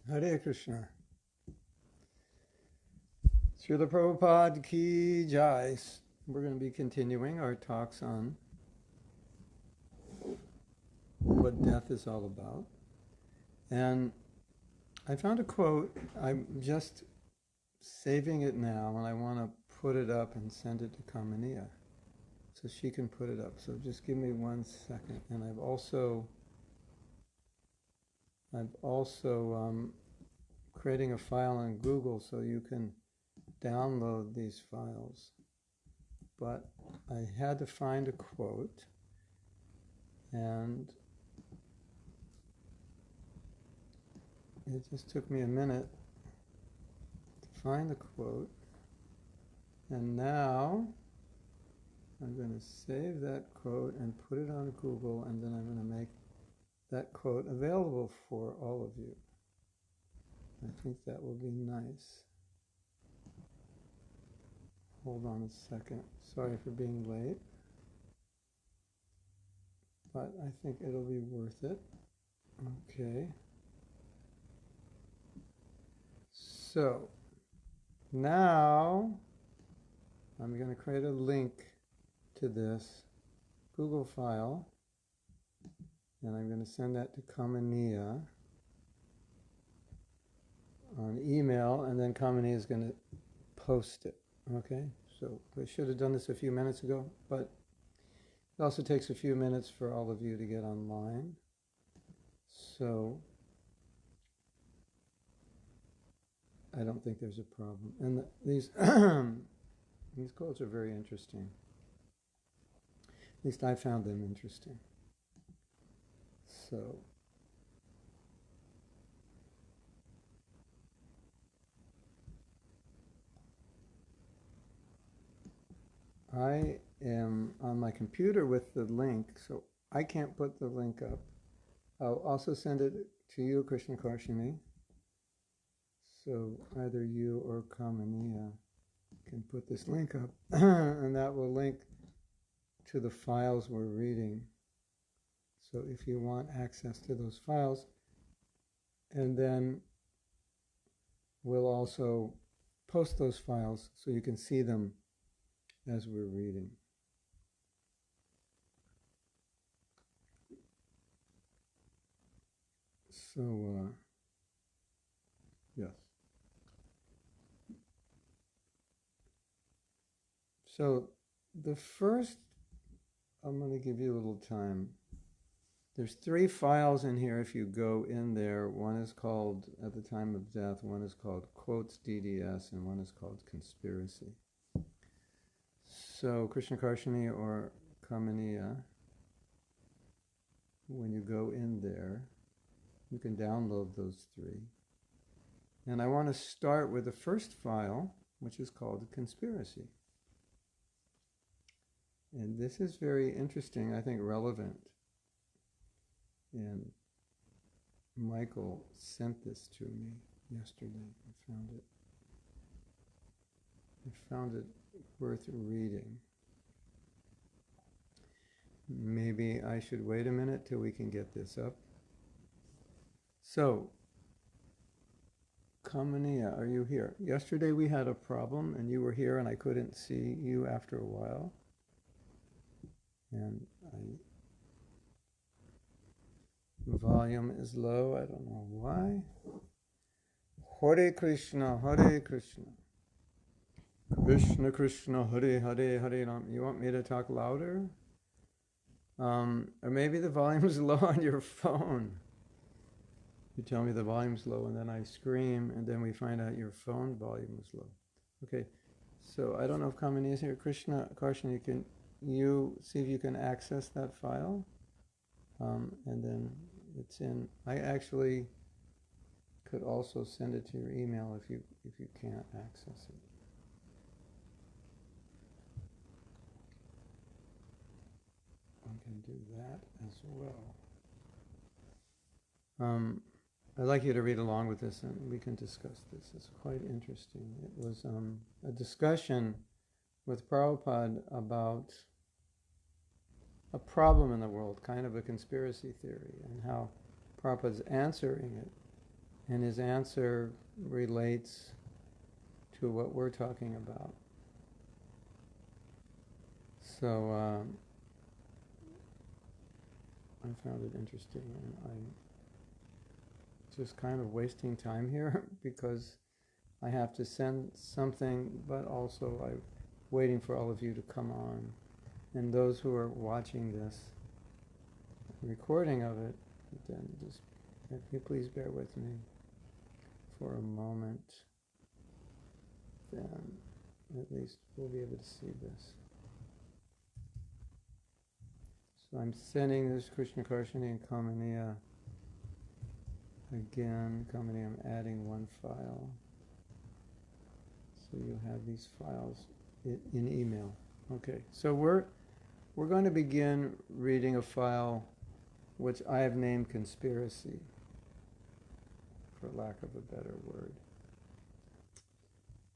Hare Krishna. Srila Prabhupada ki jai. We're going to be continuing our talks on what death is all about. And I found a quote. I'm just saving it now, and I want to put it up and send it to Kamaniya so she can put it up. So just give me 1 second. And I've also creating a file on Google so you can download these files. But I had to find a quote, and it just took me a minute to find the quote. And now I'm going to save that quote and put it on Google, and then I'm going to make that quote available for all of you. I think that will be nice. Hold on a second. Sorry for being late, but I think it'll be worth it. Okay. So now I'm going to create a link to this Google file, and I'm going to send that to Kamaniya on email, and then Kamaniya is going to post it. Okay, so I should have done this a few minutes ago, but it also takes a few minutes for all of you to get online. So I don't think there's a problem. And these these quotes are very interesting. At least I found them interesting. So I am on my computer with the link, so I can't put the link up. I'll also send it to you, Krishna Karshini. So either you or Kamaniya can put this link up, and that will link to the files we're reading. So if you want access to those files, and then we'll also post those files so you can see them as we're reading. So, yes. So the first, I'm going to give you a little time. There's 3 files in here if you go in there. One is called At the Time of Death, one is called Quotes DDS, and one is called Conspiracy. So Krishna Karshini or Kamaniya, when you go in there, you can download those 3. And I want to start with the first file, which is called Conspiracy. And this is very interesting, I think relevant. And Michael sent this to me yesterday. I found it worth reading. Maybe I should wait a minute till we can get this up. So, Kamaniya, are you here? Yesterday we had a problem and you were here and I couldn't see you after a while. And volume is low, I don't know why. Hare Krishna, Hare Krishna. Krishna Krishna, Hare Hare, Hare Ram. You want me to talk louder? Or maybe the volume's low on your phone. You tell me the volume's low and then I scream and then we find out your phone volume is low. Okay, so I don't know if Kamini is here. Krishna Karshini, can you see if you can access that file? And then it's in, I actually could also send it to your email if you can't access it. I can do that as well. I'd like you to read along with this and we can discuss this. It's quite interesting. It was a discussion with Prabhupada about a problem in the world, kind of a conspiracy theory, and how Prabhupada's answering it. And his answer relates to what we're talking about. So I found it interesting, and I'm just kind of wasting time here because I have to send something, but also I'm waiting for all of you to come on. And those who are watching this recording of it, then just, if you please bear with me for a moment, then at least we'll be able to see this. So I'm sending this Krishna Karshani and Kamaniya again. Kamaniya, I'm adding one file. So you have these files in email. Okay, so we're going to begin reading a file which I have named Conspiracy, for lack of a better word.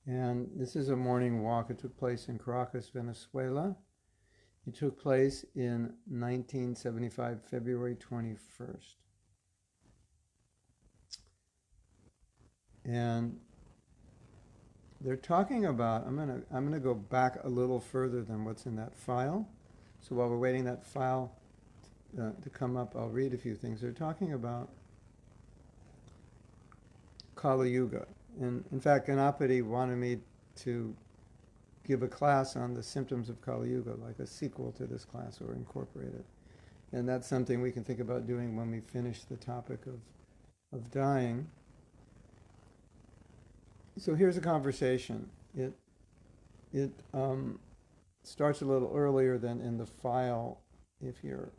And this is a morning walk. It took place in Caracas, Venezuela. It took place in 1975, February 21st. And they're talking about, I'm gonna go back a little further than what's in that file. So while we're waiting that file to come up, I'll read a few things. They're talking about Kali Yuga. And in fact, Ganapati wanted me to give a class on the symptoms of Kali Yuga, like a sequel to this class, or incorporate it. And that's something we can think about doing when we finish the topic of dying. So here's a conversation. It starts a little earlier than in the file. If you're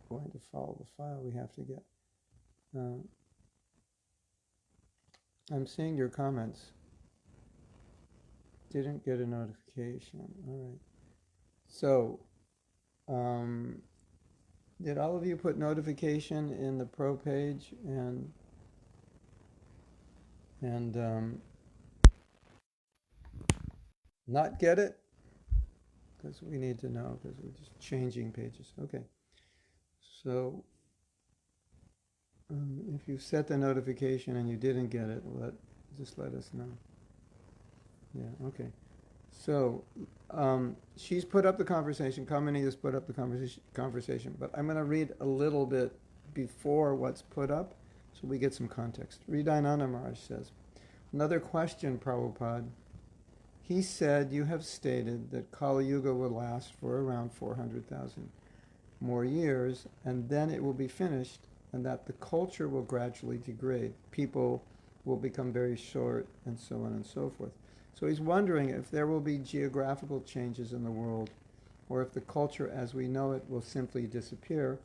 going to follow the file, we have to get. I'm seeing your comments. Didn't get a notification. All right. So, did all of you put notification in the pro page and not get it? Because we need to know, because we're just changing pages. Okay. So, if you set the notification and you didn't get it, just let us know. Yeah, okay. So, she's put up the conversation. Kamini has put up the conversation, but I'm going to read a little bit before what's put up so we get some context. Hridayananda Maharaj says, another question, Prabhupada. He said, you have stated that Kali Yuga will last for around 400,000 more years, and then it will be finished, and that the culture will gradually degrade. People will become very short, and so on and so forth. So he's wondering if there will be geographical changes in the world, or if the culture as we know it will simply disappear,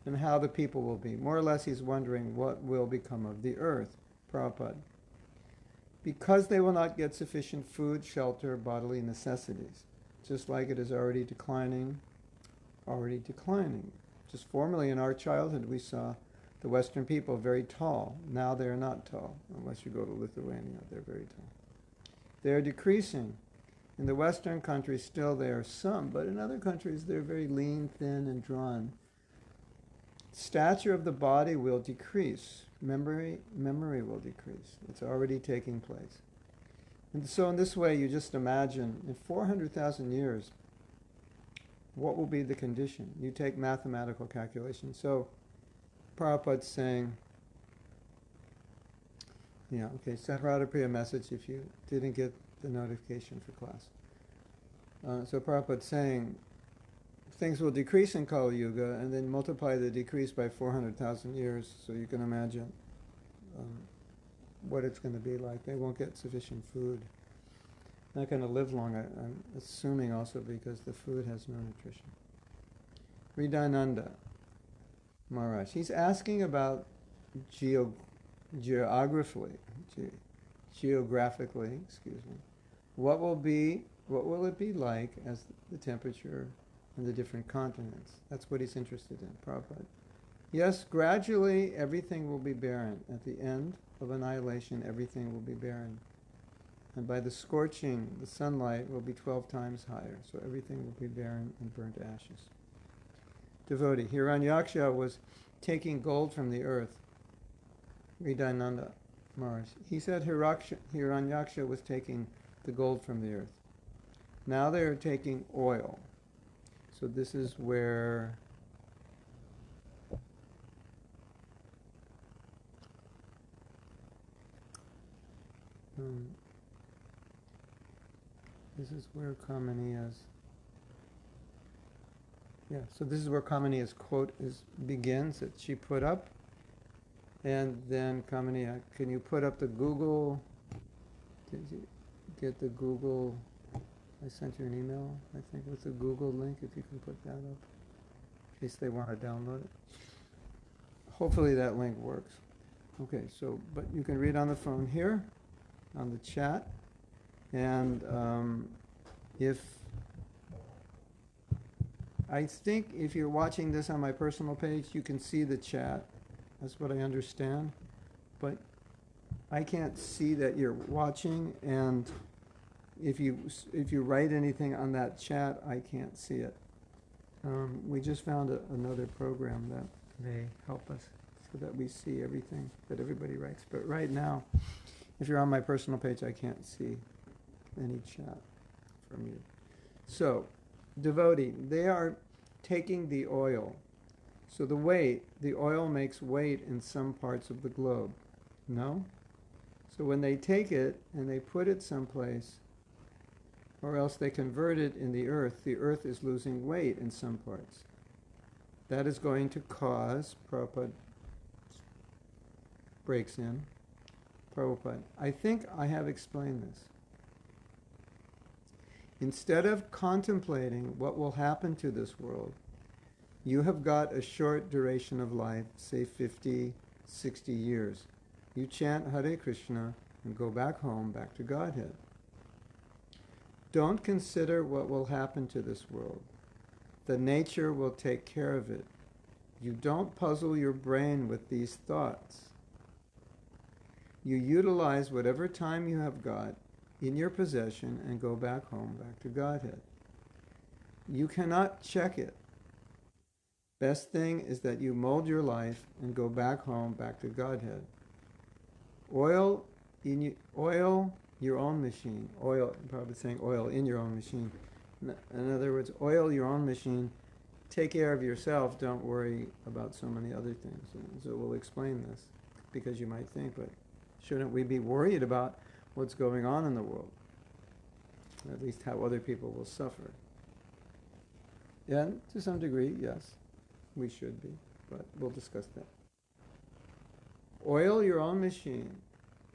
and how the people will be. More or less, he's wondering what will become of the earth. Prabhupada. Because they will not get sufficient food, shelter, bodily necessities, just like it is already declining. Just formerly in our childhood, we saw the Western people very tall. Now they are not tall, unless you go to Lithuania, they're very tall. They are decreasing. In the Western countries, still there are some, but in other countries, they're very lean, thin, and drawn. Stature of the body will decrease. Memory will decrease. It's already taking place. And so in this way, you just imagine, in 400,000 years, what will be the condition? You take mathematical calculation. So Prabhupada's saying, yeah, okay, send Radha Priya message if you didn't get the notification for class. So Prabhupada's saying, things will decrease in Kali Yuga, and then multiply the decrease by 400,000 years, so you can imagine what it's going to be like. They won't get sufficient food. Not going to live long, I'm assuming also because the food has no nutrition. Hridayananda Maharaj, he's asking about geographically, what will it be like as the temperature in the different continents? That's what he's interested in, Prabhupada. Yes, gradually everything will be barren. At the end of annihilation, everything will be barren. And by the scorching, the sunlight will be 12 times higher, so everything will be barren and burnt to ashes. Devotee, Hiranyaksha was taking gold from the earth, Hridayananda Maharaj. He said Hiranyaksha was taking the gold from the earth. Now they're taking oil. So this is where Kamini is. Yeah, so this is where Kamini's quote begins, that she put up. And then Kamini, can you put up the Google? Did you get the Google? I sent you an email, I think, with the Google link, if you can put that up, in case they want to download it. Hopefully that link works. Okay, so, but you can read on the phone here, on the chat. And I think if you're watching this on my personal page, you can see the chat. That's what I understand. But I can't see that you're watching, and if you write anything on that chat, I can't see it. We just found another program that may help us so that we see everything that everybody writes. But right now, if you're on my personal page, I can't see any chat from you. So, devotee, they are taking the oil. So the oil makes weight in some parts of the globe. No? So when they take it and they put it someplace, or else they convert it in the earth is losing weight in some parts. That is going to cause, Prabhupada breaks in, Prabhupada, I think I have explained this. Instead of contemplating what will happen to this world, you have got a short duration of life, say 50, 60 years. You chant Hare Krishna and go back home, back to Godhead. Don't consider what will happen to this world. The nature will take care of it. You don't puzzle your brain with these thoughts. You utilize whatever time you have got in your possession and go back home, back to Godhead. You cannot check it. Best thing is that you mold your life and go back home, back to Godhead. Oil your own machine. Oil, I'm probably saying oil in your own machine. In other words, oil your own machine. Take care of yourself. Don't worry about so many other things. And so we'll explain this, because you might think, but shouldn't we be worried about what's going on in the world? At least how other people will suffer. And to some degree, yes, we should be, but we'll discuss that. Oil your own machine.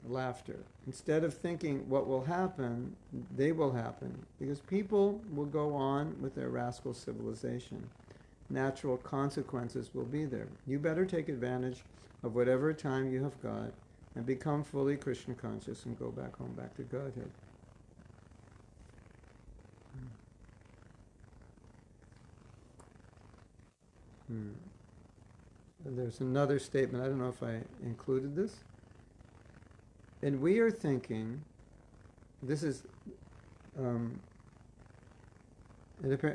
Laughter. Instead of thinking what will happen, they will happen, because people will go on with their rascal civilization. Natural consequences will be there. You better take advantage of whatever time you have got and become fully Krishna conscious and go back home, back to Godhead. There's another statement. I don't know if I included this. And we are thinking, this is,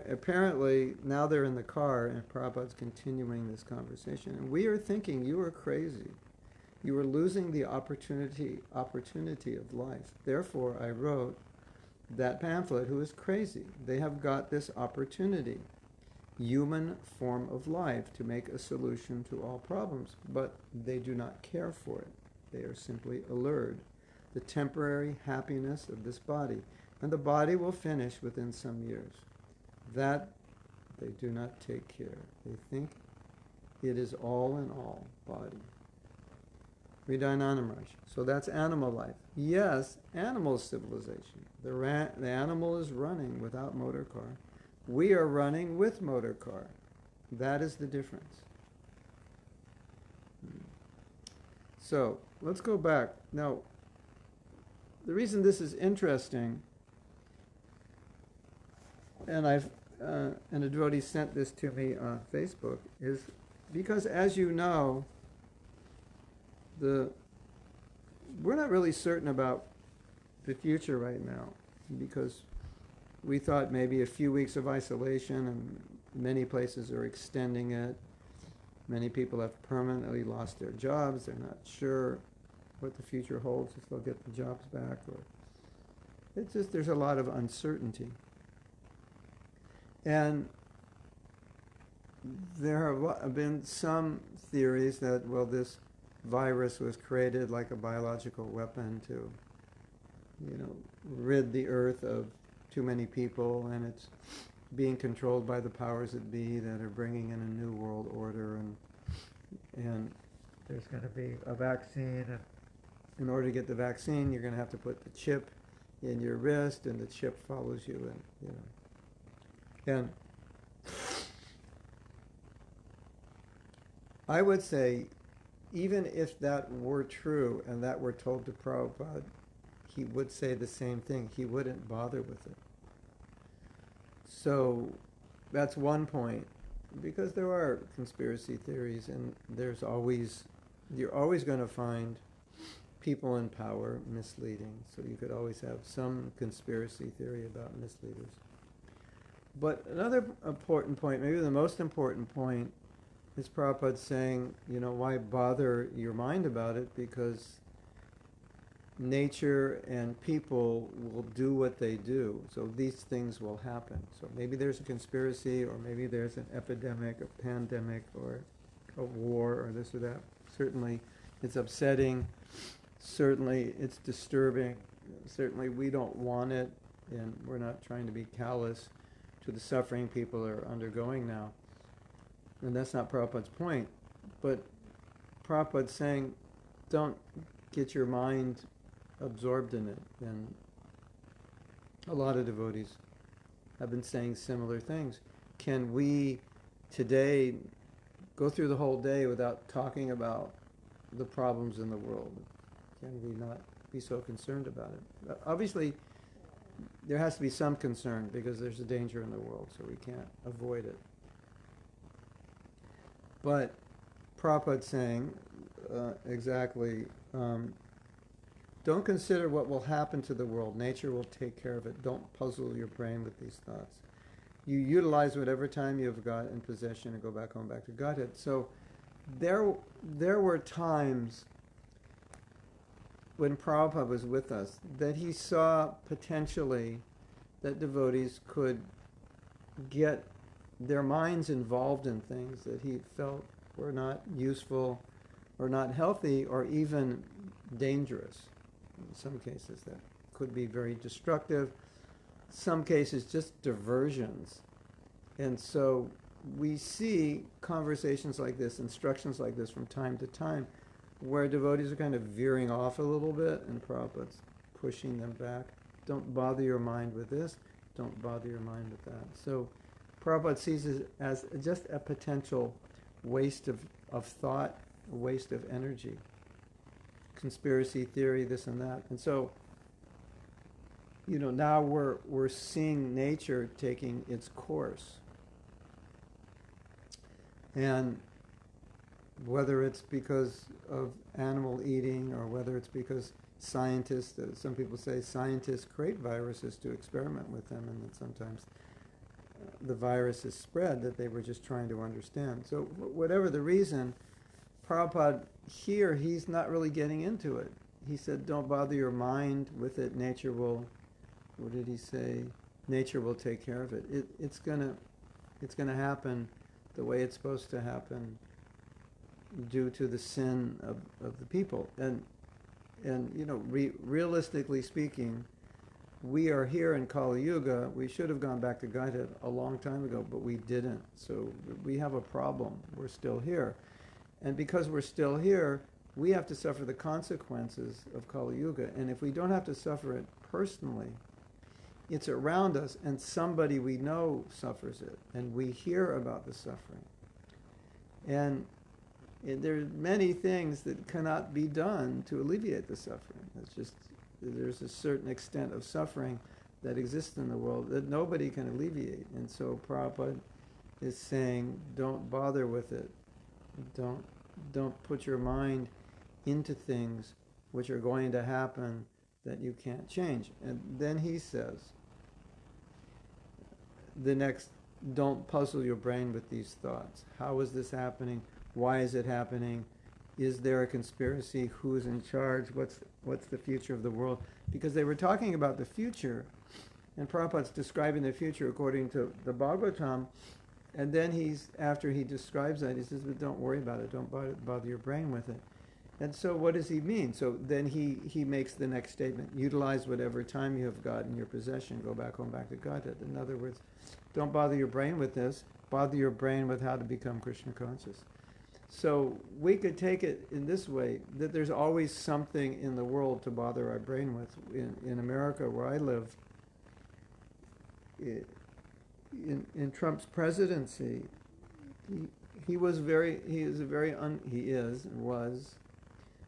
apparently now they're in the car and Prabhupada's continuing this conversation. And we are thinking, you are crazy. You are losing the opportunity of life. Therefore, I wrote that pamphlet, Who is Crazy? They have got this opportunity, human form of life, to make a solution to all problems, but they do not care for it. They are simply allured. The temporary happiness of this body. And the body will finish within some years. That they do not take care. They think it is all in all body. Hridayananda Maharaj. So that's animal life. Yes, animal civilization. The animal is running without motor car. We are running with motor car. That is the difference. So, let's go back. Now, the reason this is interesting, and a devotee sent this to me on Facebook, is because, as you know, we're not really certain about the future right now, because we thought maybe a few weeks of isolation, and many places are extending it. Many people have permanently lost their jobs. They're not sure what the future holds, if they'll get the jobs back, or it's just, there's a lot of uncertainty. And there have been some theories that, well, this virus was created like a biological weapon to, rid the earth of too many people, and it's being controlled by the powers that be that are bringing in a new world order, and there's going to be a vaccine, and in order to get the vaccine, you're going to have to put the chip in your wrist, and the chip follows you, and I would say, even if that were true and that were told to Prabhupada, he would say the same thing. He wouldn't bother with it. So that's one point, because there are conspiracy theories, and you're always going to find people in power misleading. So you could always have some conspiracy theory about misleaders. But another important point, maybe the most important point, is Prabhupada saying, why bother your mind about it? Because nature and people will do what they do. So these things will happen. So maybe there's a conspiracy, or maybe there's an epidemic, a pandemic, or a war, or this or that. Certainly it's upsetting. Certainly it's disturbing. Certainly we don't want it, and we're not trying to be callous to the suffering people are undergoing now. And that's not Prabhupada's point. But Prabhupada's saying, don't get your mind absorbed in it. And a lot of devotees have been saying similar things. Can we today go through the whole day without talking about the problems in the world? Can we not be so concerned about it? Obviously, there has to be some concern, because there's a danger in the world, so we can't avoid it. But Prabhupada's saying, exactly, don't consider what will happen to the world. Nature will take care of it. Don't puzzle your brain with these thoughts. You utilize whatever time you've got in possession and go back home, back to Godhead. So there were times when Prabhupada was with us that he saw potentially that devotees could get their minds involved in things that he felt were not useful or not healthy or even dangerous. In some cases that could be very destructive. Some cases just diversions. And so we see conversations like this, instructions like this from time to time, where devotees are kind of veering off a little bit, and Prabhupada's pushing them back. Don't bother your mind with this. Don't bother your mind with that. So Prabhupada sees it as just a potential waste of thought, a waste of energy. Conspiracy theory, this and that. And so, now we're seeing nature taking its course. And whether it's because of animal eating, or whether it's because scientists, some people say scientists create viruses to experiment with them, and that sometimes the virus is spread, that they were just trying to understand. So whatever the reason, Prabhupada here, he's not really getting into it. He said, don't bother your mind with it. Nature will, what did he say? Nature will take care of it. It's gonna happen the way it's supposed to happen due to the sin of the people. And realistically speaking, we are here in Kali Yuga. We should have gone back to Godhead a long time ago, but we didn't. So we have a problem. We're still here. And because we're still here, we have to suffer the consequences of Kali Yuga. And if we don't have to suffer it personally, it's around us, and somebody we know suffers it, and we hear about the suffering. And there are many things that cannot be done to alleviate the suffering. It's just, there's a certain extent of suffering that exists in the world that nobody can alleviate. And so Prabhupada is saying, don't bother with it. Don't put your mind into things which are going to happen that you can't change. And then he says, the next, don't puzzle your brain with these thoughts. How is this happening? Why is it happening? Is there a conspiracy? Who's in charge? What's the future of the world? Because they were talking about the future, and Prabhupada's describing the future according to the Bhagavatam, and then after he describes that, he says, but don't worry about it, don't bother your brain with it. And so what does he mean? So then he makes the next statement, utilize whatever time you have got in your possession, go back home, back to Godhead. In other words, don't bother your brain with this, bother your brain with how to become Krishna conscious. So we could take it in this way, that there's always something in the world to bother our brain with. In America, where I live, in Trump's presidency, he was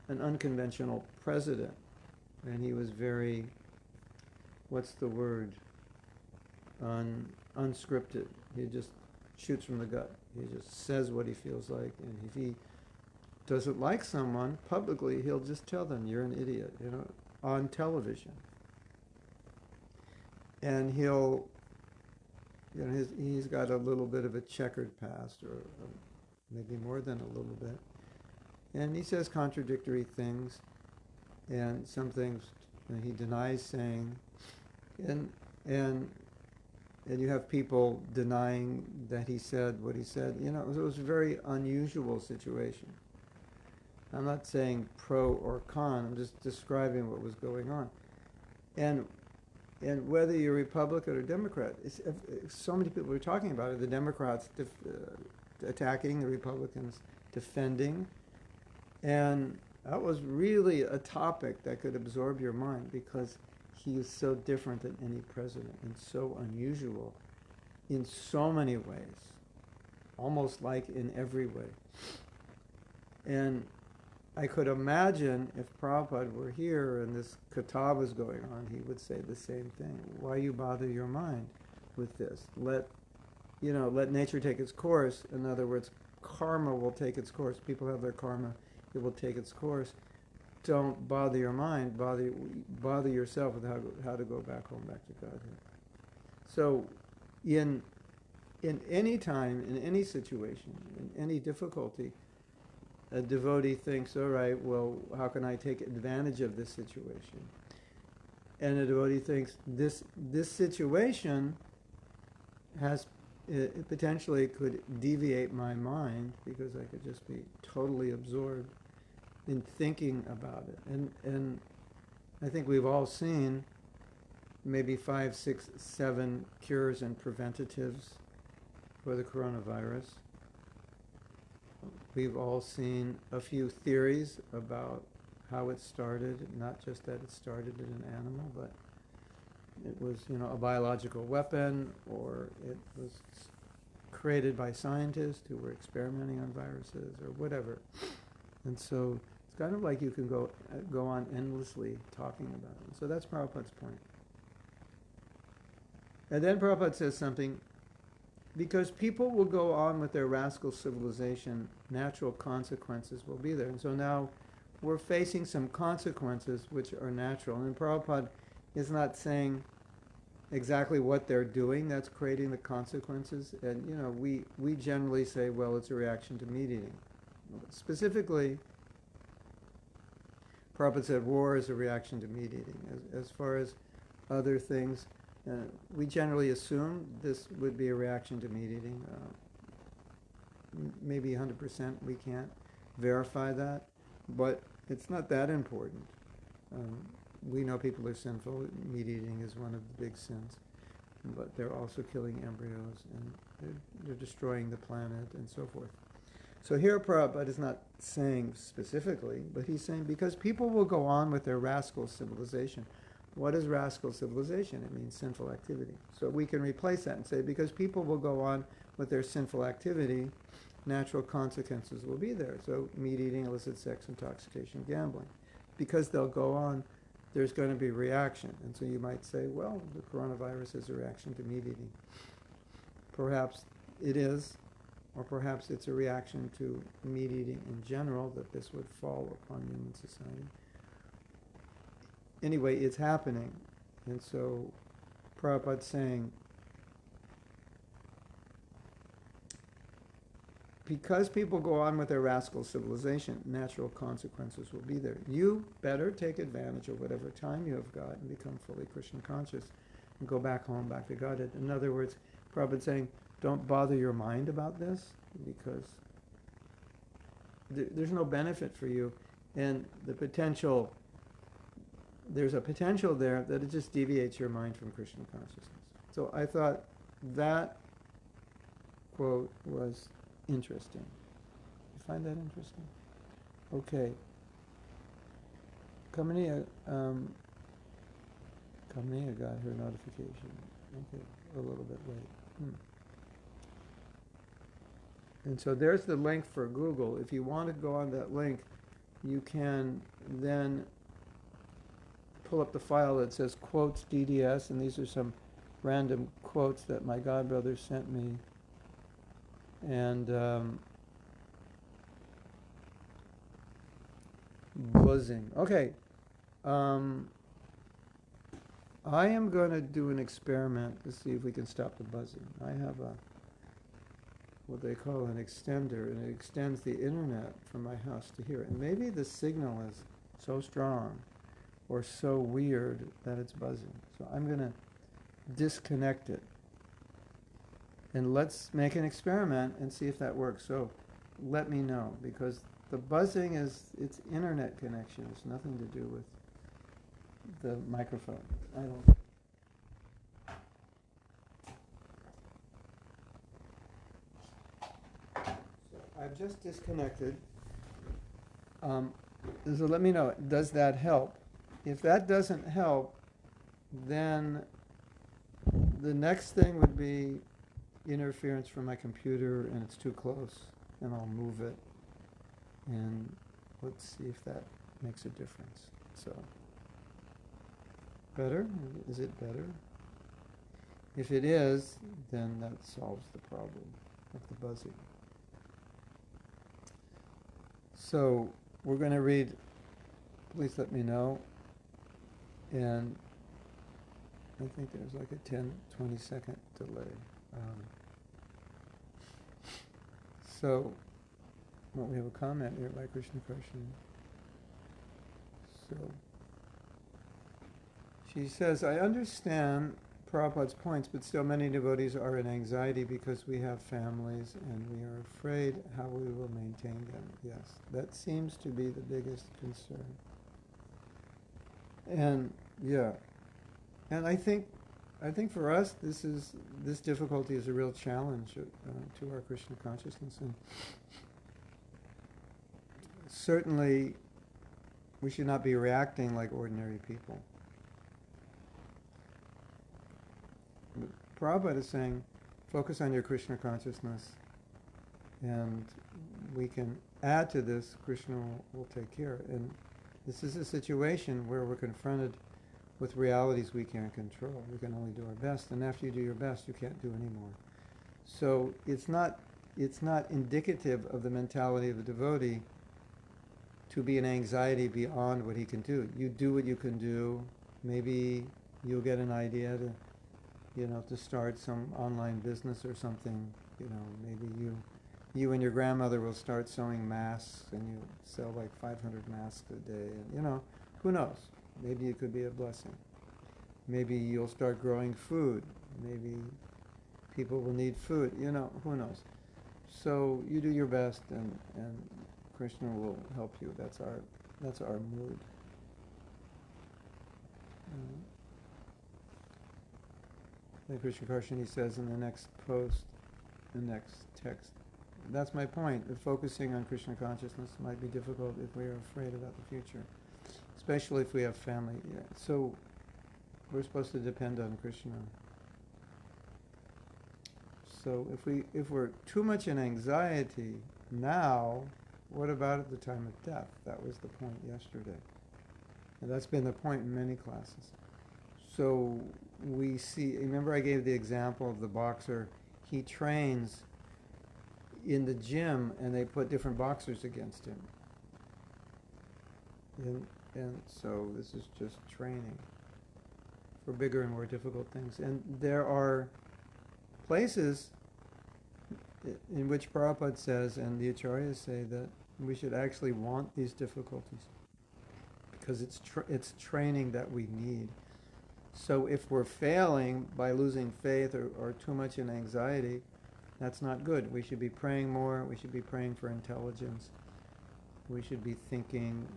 an unconventional president, and he was very, what's the word, unscripted. He just shoots from the gut. He just says what he feels like, and if he doesn't like someone publicly, he'll just tell them, you're an idiot, on television. And he's got a little bit of a checkered past, or maybe more than a little bit. And he says contradictory things, and some things he denies saying, and you have people denying that he said what he said. It was a very unusual situation. I'm not saying pro or con, I'm just describing what was going on. And whether you're Republican or Democrat, so many people are talking about it, the Democrats attacking, the Republicans defending, and that was really a topic that could absorb your mind, because he is so different than any president and so unusual in so many ways, almost like in every way. And I could imagine if Prabhupada were here and this kata was going on, he would say the same thing. Why you bother your mind with this? Let nature take its course. In other words, karma will take its course. People have their karma. It will take its course. Don't bother your mind. Bother yourself with how to go back home, back to Godhead. So in any time, in any situation, in any difficulty, a devotee thinks, all right, well, how can I take advantage of this situation? And a devotee thinks, this situation it potentially could deviate my mind, because I could just be totally absorbed in thinking about it. And I think we've all seen maybe 5, 6, 7 cures and preventatives for the coronavirus. We've all seen a few theories about how it started, not just that it started in an animal, but it was, a biological weapon, or it was created by scientists who were experimenting on viruses, or whatever. And so it's kind of like you can go on endlessly talking about it. So that's Prabhupada's point. And then Prabhupada says something, because people will go on with their rascal civilization, natural consequences will be there. And so now we're facing some consequences which are natural. And Prabhupada is not saying exactly what they're doing that's creating the consequences. And, we generally say, well, it's a reaction to meat eating. Specifically, Prabhupada said war is a reaction to meat eating. As far as other things, we generally assume this would be a reaction to meat eating. Maybe 100%, we can't verify that, but it's not that important. We know people are sinful. Meat eating is one of the big sins, but they're also killing embryos, and they're destroying the planet and so forth. So here Prabhupada is not saying specifically, but he's saying because people will go on with their rascal civilization. What is rascal civilization? It means sinful activity. So we can replace that and say because people will go on with their sinful activity, natural consequences will be there. So meat eating, illicit sex, intoxication, gambling. Because they'll go on, there's going to be reaction. And so you might say, well, the coronavirus is a reaction to meat eating. Perhaps it is, or perhaps it's a reaction to meat eating in general, that this would fall upon human society. Anyway, it's happening. And so Prabhupada's saying, because people go on with their rascal civilization, natural consequences will be there. You better take advantage of whatever time you have got and become fully Krishna conscious and go back home, back to Godhead. In other words, Prabhupada saying, don't bother your mind about this because there's no benefit for you. And there's a potential there that it just deviates your mind from Krishna consciousness. So I thought that quote was interesting. You find that interesting? Okay. Kamaniya got her notification. Okay, a little bit late. And so there's the link for Google. If you want to go on that link, you can then pull up the file that says quotes DDS, and these are some random quotes that my godbrother sent me. And buzzing. Okay. I am going to do an experiment to see if we can stop the buzzing. I have what they call an extender, and it extends the internet from my house to here. And maybe the signal is so strong or so weird that it's buzzing. So I'm going to disconnect it. And let's make an experiment and see if that works. So let me know, because the buzzing it's internet connection. It's nothing to do with the microphone. I don't. So I've just disconnected. So let me know, does that help? If that doesn't help, then the next thing would be interference from my computer, and it's too close, and I'll move it. And let's see if that makes a difference. So, better? Is it better? If it is, then that solves the problem of the buzzing. So, we're going to read, please let me know, and I think there's like a 10-20 second delay. So, well, we have a comment here by Krishna Karshini. So, she says, I understand Prabhupada's points, but still many devotees are in anxiety because we have families and we are afraid how we will maintain them. Yes, that seems to be the biggest concern. And yeah, and I think for us this difficulty is a real challenge to our Krishna consciousness, and certainly we should not be reacting like ordinary people. But Prabhupada is saying, focus on your Krishna consciousness, and we can add to this. Krishna will take care. And this is a situation where we're confronted with realities we can't control. We can only do our best, and after you do your best, you can't do any more. So it's not indicative of the mentality of a devotee to be in anxiety beyond what he can do. You do what you can do. Maybe you'll get an idea to start some online business or something. Maybe you and your grandmother will start sewing masks, and you sell like 500 masks a day. And who knows? Maybe it could be a blessing. Maybe you'll start growing food. Maybe people will need food. Who knows? So you do your best, and Krishna will help you. That's our mood. Like Krishna Karshini says in the next post, the next text. That's my point. That focusing on Krishna consciousness might be difficult if we are afraid about the future, especially if we have family. Yeah. So we're supposed to depend on Krishna. So if we're too much in anxiety now, what about at the time of death? That was the point yesterday. And that's been the point in many classes. So we see, remember I gave the example of the boxer. He trains in the gym, and they put different boxers against him. And so this is just training for bigger and more difficult things. And there are places in which Prabhupada says, and the Acharyas say, that we should actually want these difficulties because it's training that we need. So if we're failing by losing faith or too much in anxiety, that's not good. We should be praying more. We should be praying for intelligence. We should be thinking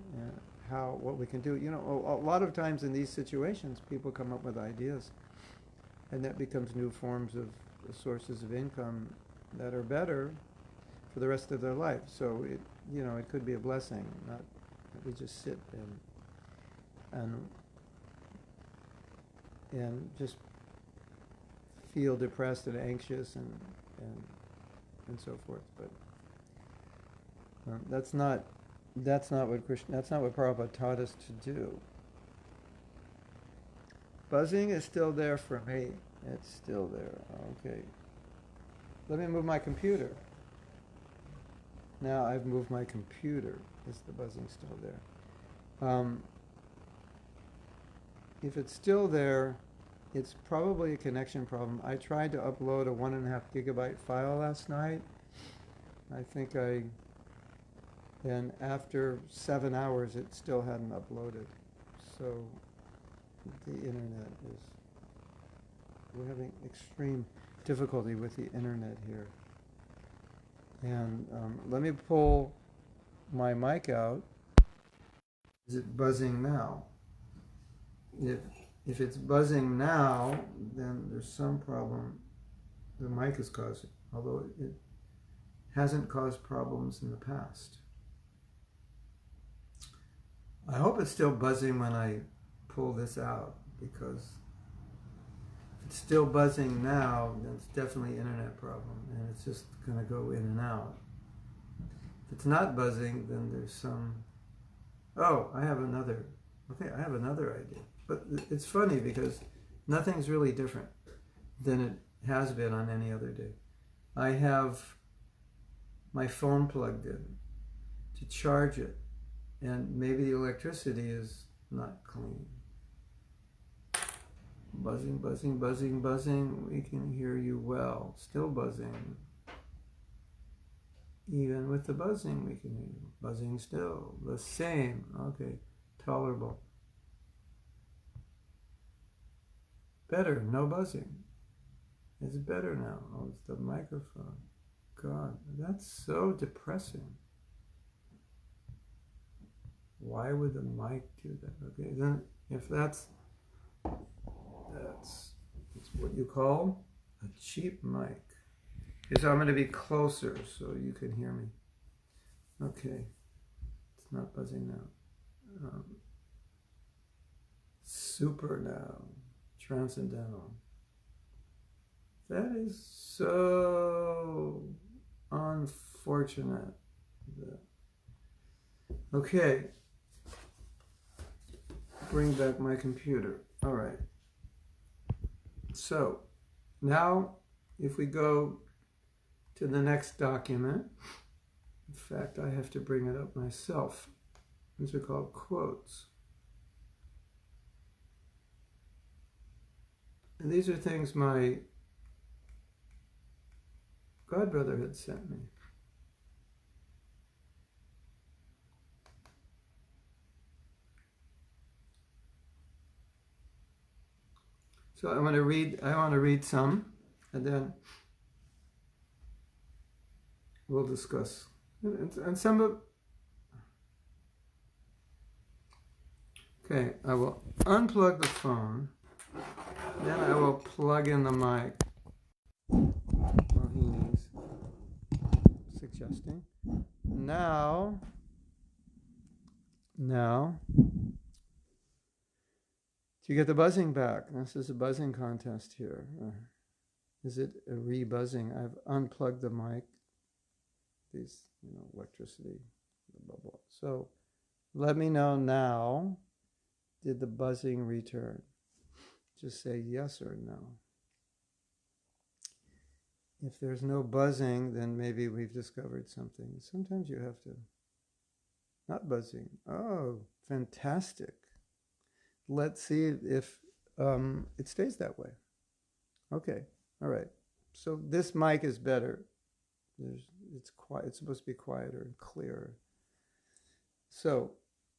what we can do. You know, a lot of times in these situations, people come up with ideas, and that becomes new forms of sources of income that are better for the rest of their life. So it could be a blessing, not that we just sit and just feel depressed and anxious and so forth. But that's not what Prabhupada taught us to do. Buzzing is still there for me. It's still there. Okay. Let me move my computer. Now I've moved my computer. Is the buzzing still there? If it's still there, it's probably a connection problem. I tried to upload a 1.5 gigabyte file last night. And after 7 hours, it still hadn't uploaded. So the internet we're having extreme difficulty with the internet here. And let me pull my mic out. Is it buzzing now? If it's buzzing now, then there's some problem the mic is causing, although it hasn't caused problems in the past. I hope it's still buzzing when I pull this out, because if it's still buzzing now, then it's definitely an internet problem, and it's just going to go in and out. If it's not buzzing, then there's some... Oh, I have another idea. But it's funny because nothing's really different than it has been on any other day. I have my phone plugged in to charge it, and maybe the electricity is not clean. Buzzing, buzzing, buzzing, buzzing. We can hear you well. Still buzzing. Even with the buzzing, we can hear you. Buzzing still. The same. Okay. Tolerable. Better. No buzzing. It's better now. Oh, it's the microphone. God, that's so depressing. Why would the mic do that? Okay, then if that's what you call a cheap mic. Okay, so I'm going to be closer so you can hear me. Okay, it's not buzzing now. Super now, transcendental. That is so unfortunate. Okay. Bring back my computer. All right. So now if we go to the next document, in fact, I have to bring it up myself. These are called quotes. And these are things my godbrother had sent me. So I want to read some, and then we'll discuss. And some of... Okay, I will unplug the phone, then I will plug in the mic. Well, he's suggesting. Now, do you get the buzzing back? This is a buzzing contest here. Is it a re-buzzing? I've unplugged the mic. These, electricity, blah, blah, blah. So let me know now. Did the buzzing return? Just say yes or no. If there's no buzzing, then maybe we've discovered something. Sometimes you have to... Not buzzing. Oh, fantastic. Let's see if it stays that way. Okay, all right. So this mic is better. It's quiet. It's supposed to be quieter and clearer. So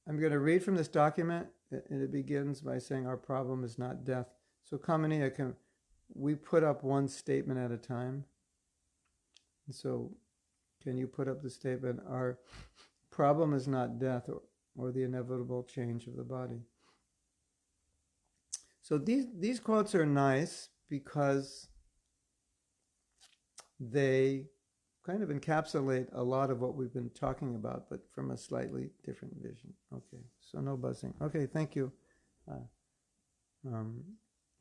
I'm going to read from this document, and it begins by saying our problem is not death. So Kamaniya, we put up one statement at a time. So can you put up the statement, our problem is not death or the inevitable change of the body? So these quotes are nice because they kind of encapsulate a lot of what we've been talking about, but from a slightly different vision. Okay, so no buzzing. Okay, thank you.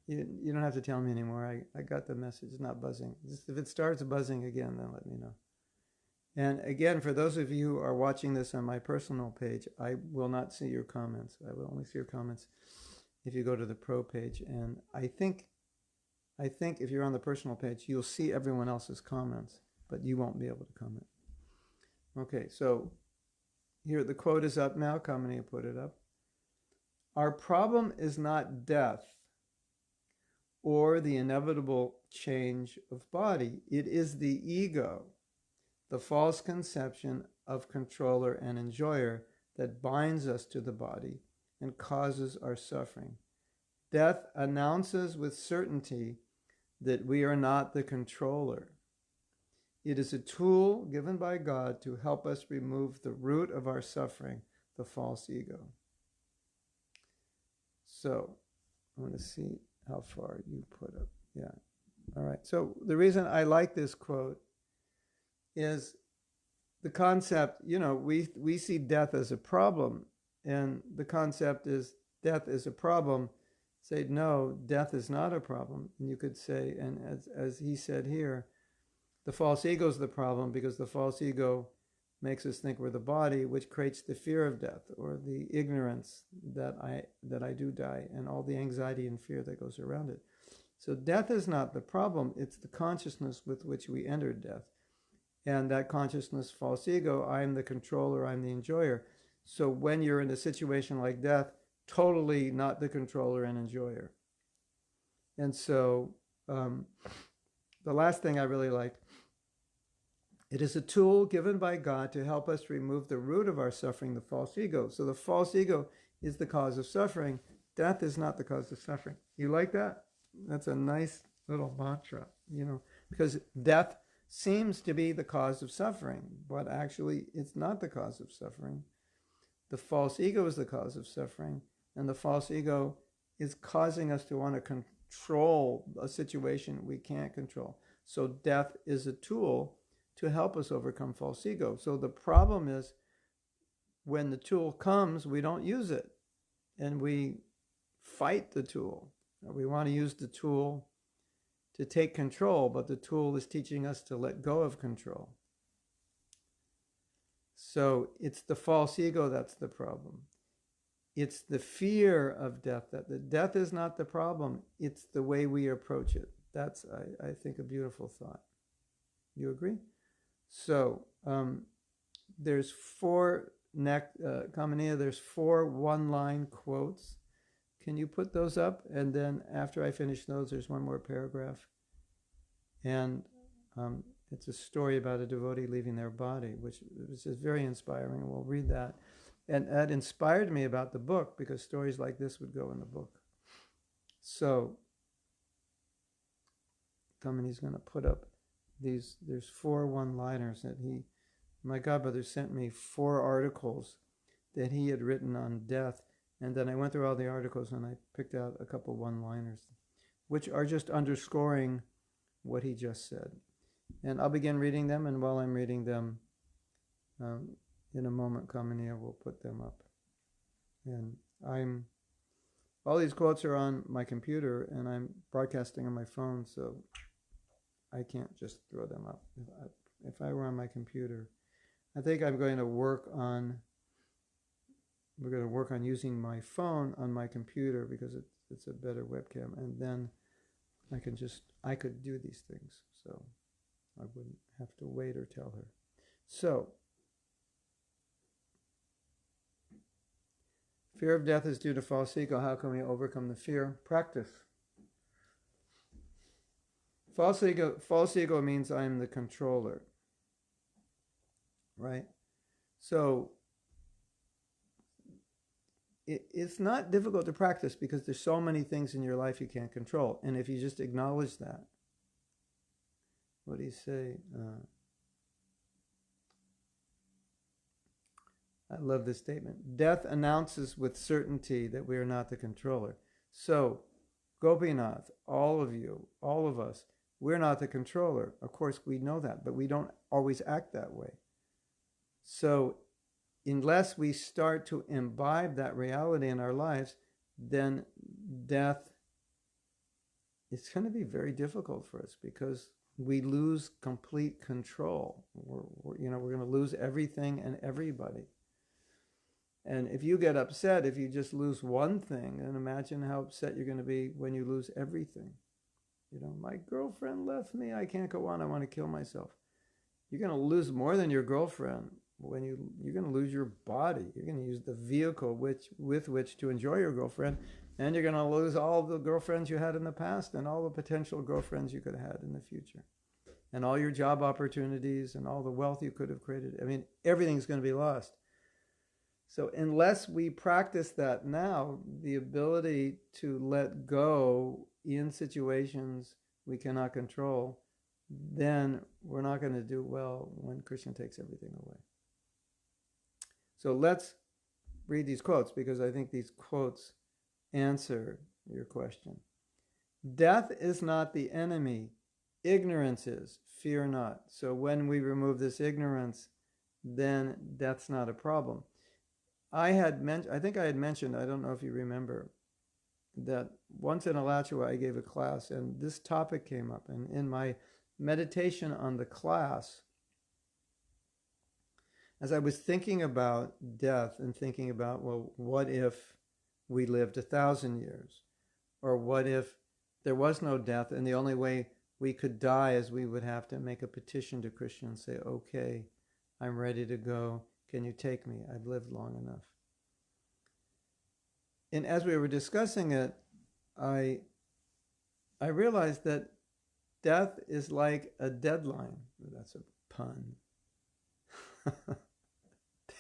You don't have to tell me anymore. I got the message. It's not buzzing. Just if it starts buzzing again, then let me know. And again, for those of you who are watching this on my personal page, I will not see your comments. I will only see your comments if you go to the pro page. And I think if you're on the personal page, you'll see everyone else's comments, but you won't be able to comment. Okay, so here the quote is up now. Kamini put it up. Our problem is not death or the inevitable change of body. It is the ego, the false conception of controller and enjoyer that binds us to the body and causes our suffering. Death announces with certainty that we are not the controller. It is a tool given by God to help us remove the root of our suffering, the false ego. So, I want to see how far you put up. Yeah. All right. So, the reason I like this quote is the concept, we see death as a problem, and the concept is death is a problem. Say, no, death is not a problem. And you could say, and as he said here, the false ego is the problem because the false ego makes us think we're the body, which creates the fear of death or the ignorance that I do die and all the anxiety and fear that goes around it. So death is not the problem. It's the consciousness with which we enter death. And that consciousness, false ego, I'm the controller, I'm the enjoyer. So when you're in a situation like death, totally not the controller and enjoyer. And so the last thing I really liked, it is a tool given by God to help us remove the root of our suffering, the false ego. So the false ego is the cause of suffering. Death is not the cause of suffering. You like that? That's a nice little mantra, because death seems to be the cause of suffering, but actually it's not the cause of suffering. The false ego is the cause of suffering, and the false ego is causing us to want to control a situation we can't control. So death is a tool to help us overcome false ego. So the problem is when the tool comes, we don't use it, and we fight the tool. We want to use the tool to take control, but the tool is teaching us to let go of control. So it's the false ego that's the problem. It's the fear of death. That the death is not the problem. It's the way we approach it. That's, I think, a beautiful thought. You agree? So there's four Kamaniya, there's 4 one-line quotes. Can you put those up? And then after I finish those, there's one more paragraph. And it's a story about a devotee leaving their body, which is very inspiring, and we'll read that. And that inspired me about the book, because stories like this would go in the book. So, Kamani's going to put up these, there's 4 one-liners that my godbrother sent me 4 articles that he had written on death. And then I went through all the articles and I picked out a couple one-liners, which are just underscoring what he just said. And I'll begin reading them, and while I'm reading them, in a moment, Kamaniya will put them up. And all these quotes are on my computer, and I'm broadcasting on my phone, so I can't just throw them up. If I were on my computer, I think we're going to work on using my phone on my computer, because it's a better webcam, and then I could do these things, so I wouldn't have to wait or tell her. So, fear of death is due to false ego. How can we overcome the fear? Practice. False ego means I'm the controller. right? So it's not difficult to practice because there's so many things in your life you can't control. And if you just acknowledge that, what do you say? I love this statement. Death announces with certainty that we are not the controller. So, Gopinath, all of you, all of us, we're not the controller. Of course, we know that, but we don't always act that way. So, unless we start to imbibe that reality in our lives, then death is going to be very difficult for us because we lose complete control. We're going to lose everything and everybody. And if you get upset, if you just lose one thing, then imagine how upset you're going to be when you lose everything. My girlfriend left me. I can't go on. I want to kill myself. You're going to lose more than your girlfriend. When you're going to lose your body. You're going to use the vehicle with which to enjoy your girlfriend, and you're going to lose all the girlfriends you had in the past and all the potential girlfriends you could have had in the future, and all your job opportunities and all the wealth you could have created. I mean, everything's going to be lost. So unless we practice that now, the ability to let go in situations we cannot control, then we're not going to do well when Krishna takes everything away. So let's read these quotes because I think these quotes answer your question. Death is not the enemy. Ignorance is. Fear not. So when we remove this ignorance, then death's not a problem. I think I had mentioned, I don't know if you remember, that once in Alachua I gave a class and this topic came up. And in my meditation on the class, as I was thinking about death and thinking about, well, what if we lived 1,000 years? Or what if there was no death and the only way we could die is we would have to make a petition to Krishna and say, okay, I'm ready to go. Can you take me? I've lived long enough. And as we were discussing it, I realized that death is like a deadline. That's a pun.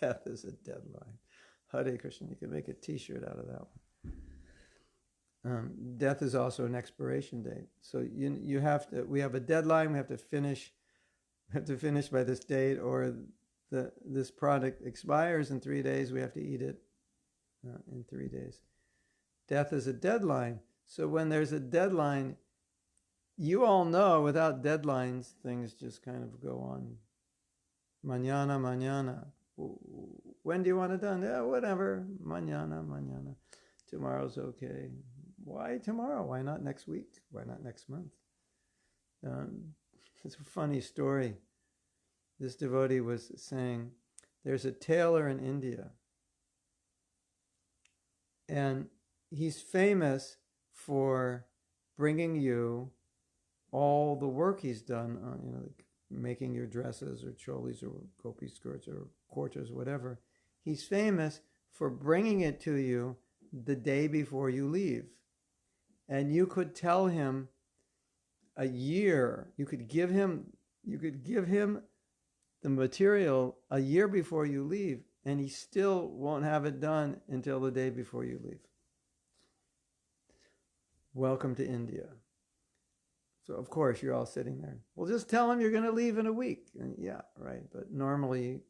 Death is a deadline. Hare Krishna. You can make a t-shirt out of that one. Death is also an expiration date. So we have a deadline. We have to finish by this date, or this product expires in 3 days. We have to eat it in 3 days. Death is a deadline. So when there's a deadline, you all know without deadlines, things just kind of go on. Mañana, mañana. When do you want it done? Yeah, whatever. Mañana, mañana. Tomorrow's okay. Why tomorrow? Why not next week? Why not next month? It's a funny story. This devotee was saying, there's a tailor in India, and he's famous for bringing you all the work he's done on, like making your dresses or cholis or gopi skirts or kurtas, whatever. He's famous for bringing it to you the day before you leave. And you could tell him a year, you could give him the material a year before you leave, and he still won't have it done until the day before you leave. Welcome to India. So of course you're all sitting there. Well, just tell him you're going to leave in a week. And yeah, right. But normally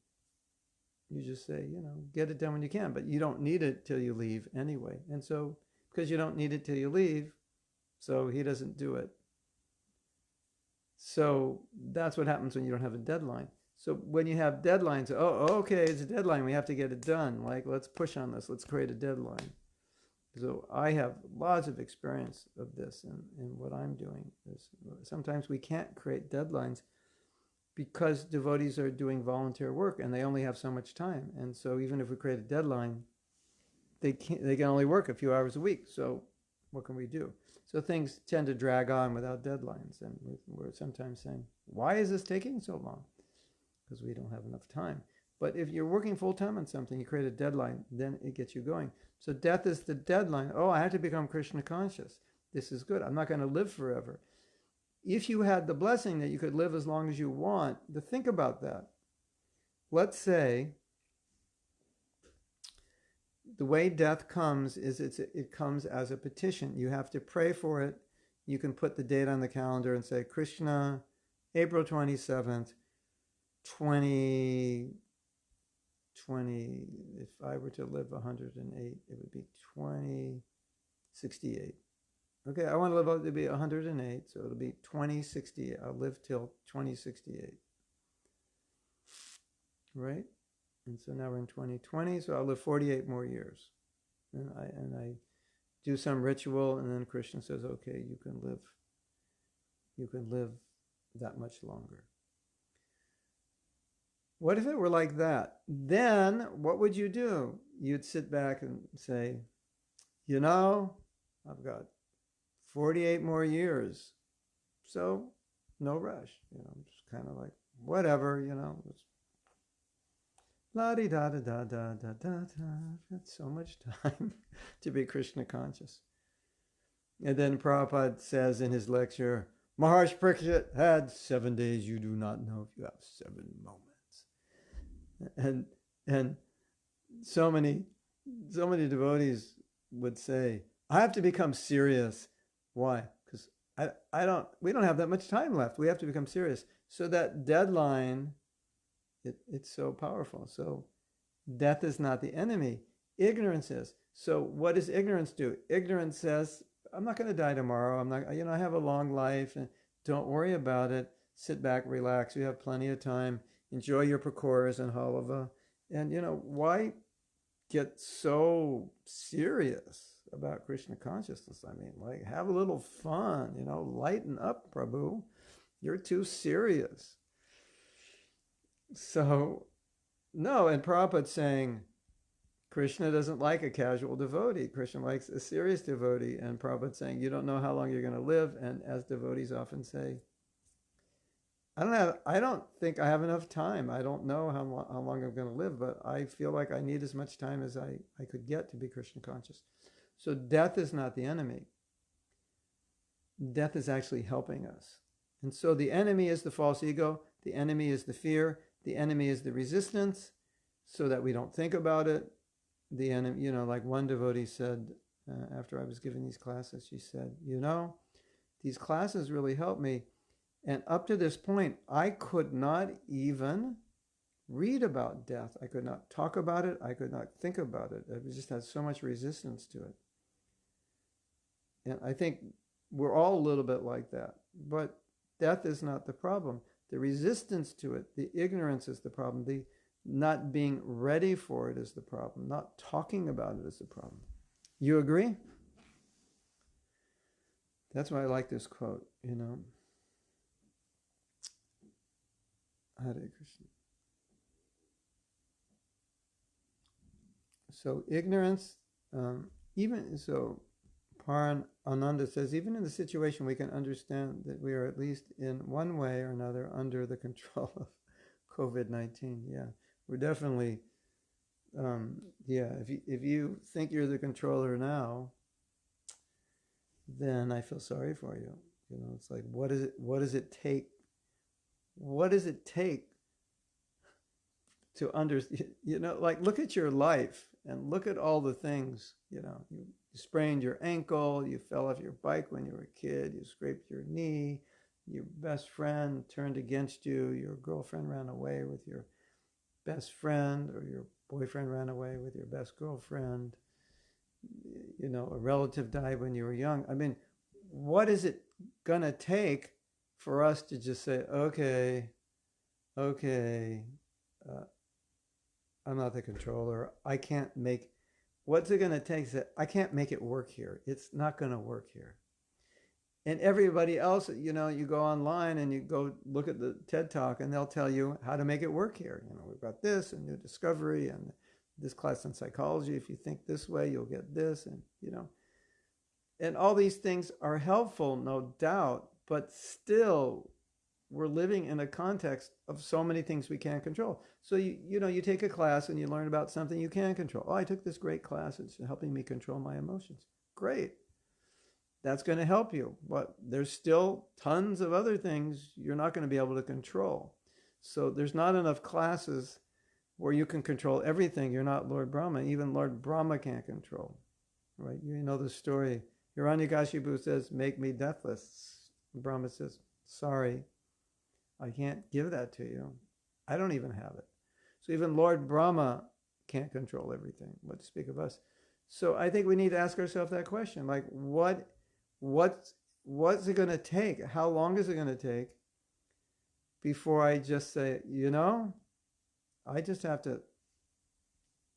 you just say, get it done when you can, but you don't need it till you leave anyway. And so because you don't need it till you leave, so he doesn't do it. So that's what happens when you don't have a deadline. So when you have deadlines, okay, it's a deadline. We have to get it done. Like, let's push on this. Let's create a deadline. So I have lots of experience of this in what I'm doing. Sometimes we can't create deadlines because devotees are doing volunteer work and they only have so much time. And so even if we create a deadline, they can only work a few hours a week. So what can we do? So things tend to drag on without deadlines. And we're sometimes saying, why is this taking so long? Because we don't have enough time. But if you're working full-time on something, you create a deadline, then it gets you going. So death is the deadline. Oh, I have to become Krishna conscious. This is good. I'm not going to live forever. If you had the blessing that you could live as long as you want, to think about that. let's say the way death comes is it comes as a petition. You have to pray for it. You can put the date on the calendar and say, Krishna, April 27th, 2020. If I were to live 108, it would be 2068. Okay, I want to live out to be 108, so it'll be 2068. I'll live till 2068. Right? And so now we're in 2020, so I'll live 48 more years. And I do some ritual, and then Krishna says, okay, you can live that much longer. What if it were like that? Then what would you do? You'd sit back and say, I've got 48 more years, so no rush. Just kind of like, whatever, it's la-di-da-da-da-da-da-da-da. That's so much time to be Krishna conscious. And then Prabhupada says in his lecture, Maharshi Parikshit had 7 days. You do not know if you have 7 moments. And so many devotees would say, I have to become serious. Why? Because we don't have that much time left. We have to become serious. So that deadline, it's so powerful. So death is not the enemy. Ignorance is. So what does ignorance do? Ignorance says, I'm not going to die tomorrow. I have a long life, and don't worry about it. Sit back, relax. You have plenty of time. Enjoy your pakoras and halava. And, why get so serious about Krishna consciousness? Have a little fun, lighten up, Prabhu. You're too serious. So, no, and Prabhupada's saying, Krishna doesn't like a casual devotee. Krishna likes a serious devotee. And Prabhupada's saying, you don't know how long you're going to live. And as devotees often say, I don't think I have enough time. I don't know how long I'm going to live, but I feel like I need as much time as I could get to be Krishna conscious. So death is not the enemy. Death is actually helping us. And so the enemy is the false ego. The enemy is the fear. The enemy is the resistance, so that we don't think about it. The enemy, like one devotee said after I was giving these classes, she said, these classes really helped me. And up to this point, I could not even read about death. I could not talk about it. I could not think about it. It just had so much resistance to it. And I think we're all a little bit like that. But death is not the problem. The resistance to it, the ignorance is the problem. The not being ready for it is the problem. Not talking about it is the problem. You agree? That's why I like this quote, Hare Krishna. So ignorance, Paran Ananda says, even in the situation we can understand that we are at least in one way or another under the control of COVID-19. Yeah, we're definitely, if you think you're the controller now, then I feel sorry for you. It's like, what does it take? What does it take to understand? Look at your life and look at all the things, you sprained your ankle, you fell off your bike when you were a kid, you scraped your knee, your best friend turned against you, your girlfriend ran away with your best friend, or your boyfriend ran away with your best girlfriend, a relative died when you were young. What is it going to take for us to just say, okay, I'm not the controller. I can't make, what's it going to take? I can't make it work here. It's not going to work here. And everybody else, you go online and you go look at the TED Talk and they'll tell you how to make it work here. We've got this and new discovery and this class in psychology. If you think this way, you'll get this. And, and all these things are helpful, no doubt, but still we're living in a context of so many things we can't control. So, you take a class and you learn about something you can control. Oh, I took this great class. It's helping me control my emotions. Great. That's going to help you. But there's still tons of other things you're not going to be able to control. So there's not enough classes where you can control everything. You're not Lord Brahma. Even Lord Brahma can't control, right? You know the story. Hiranyakashipu says, make me deathless. Brahma says, sorry, I can't give that to you. I don't even have it. So even Lord Brahma can't control everything. What to speak of us? So I think we need to ask ourselves that question, like what's it going to take? How long is it going to take before I just say, I just have to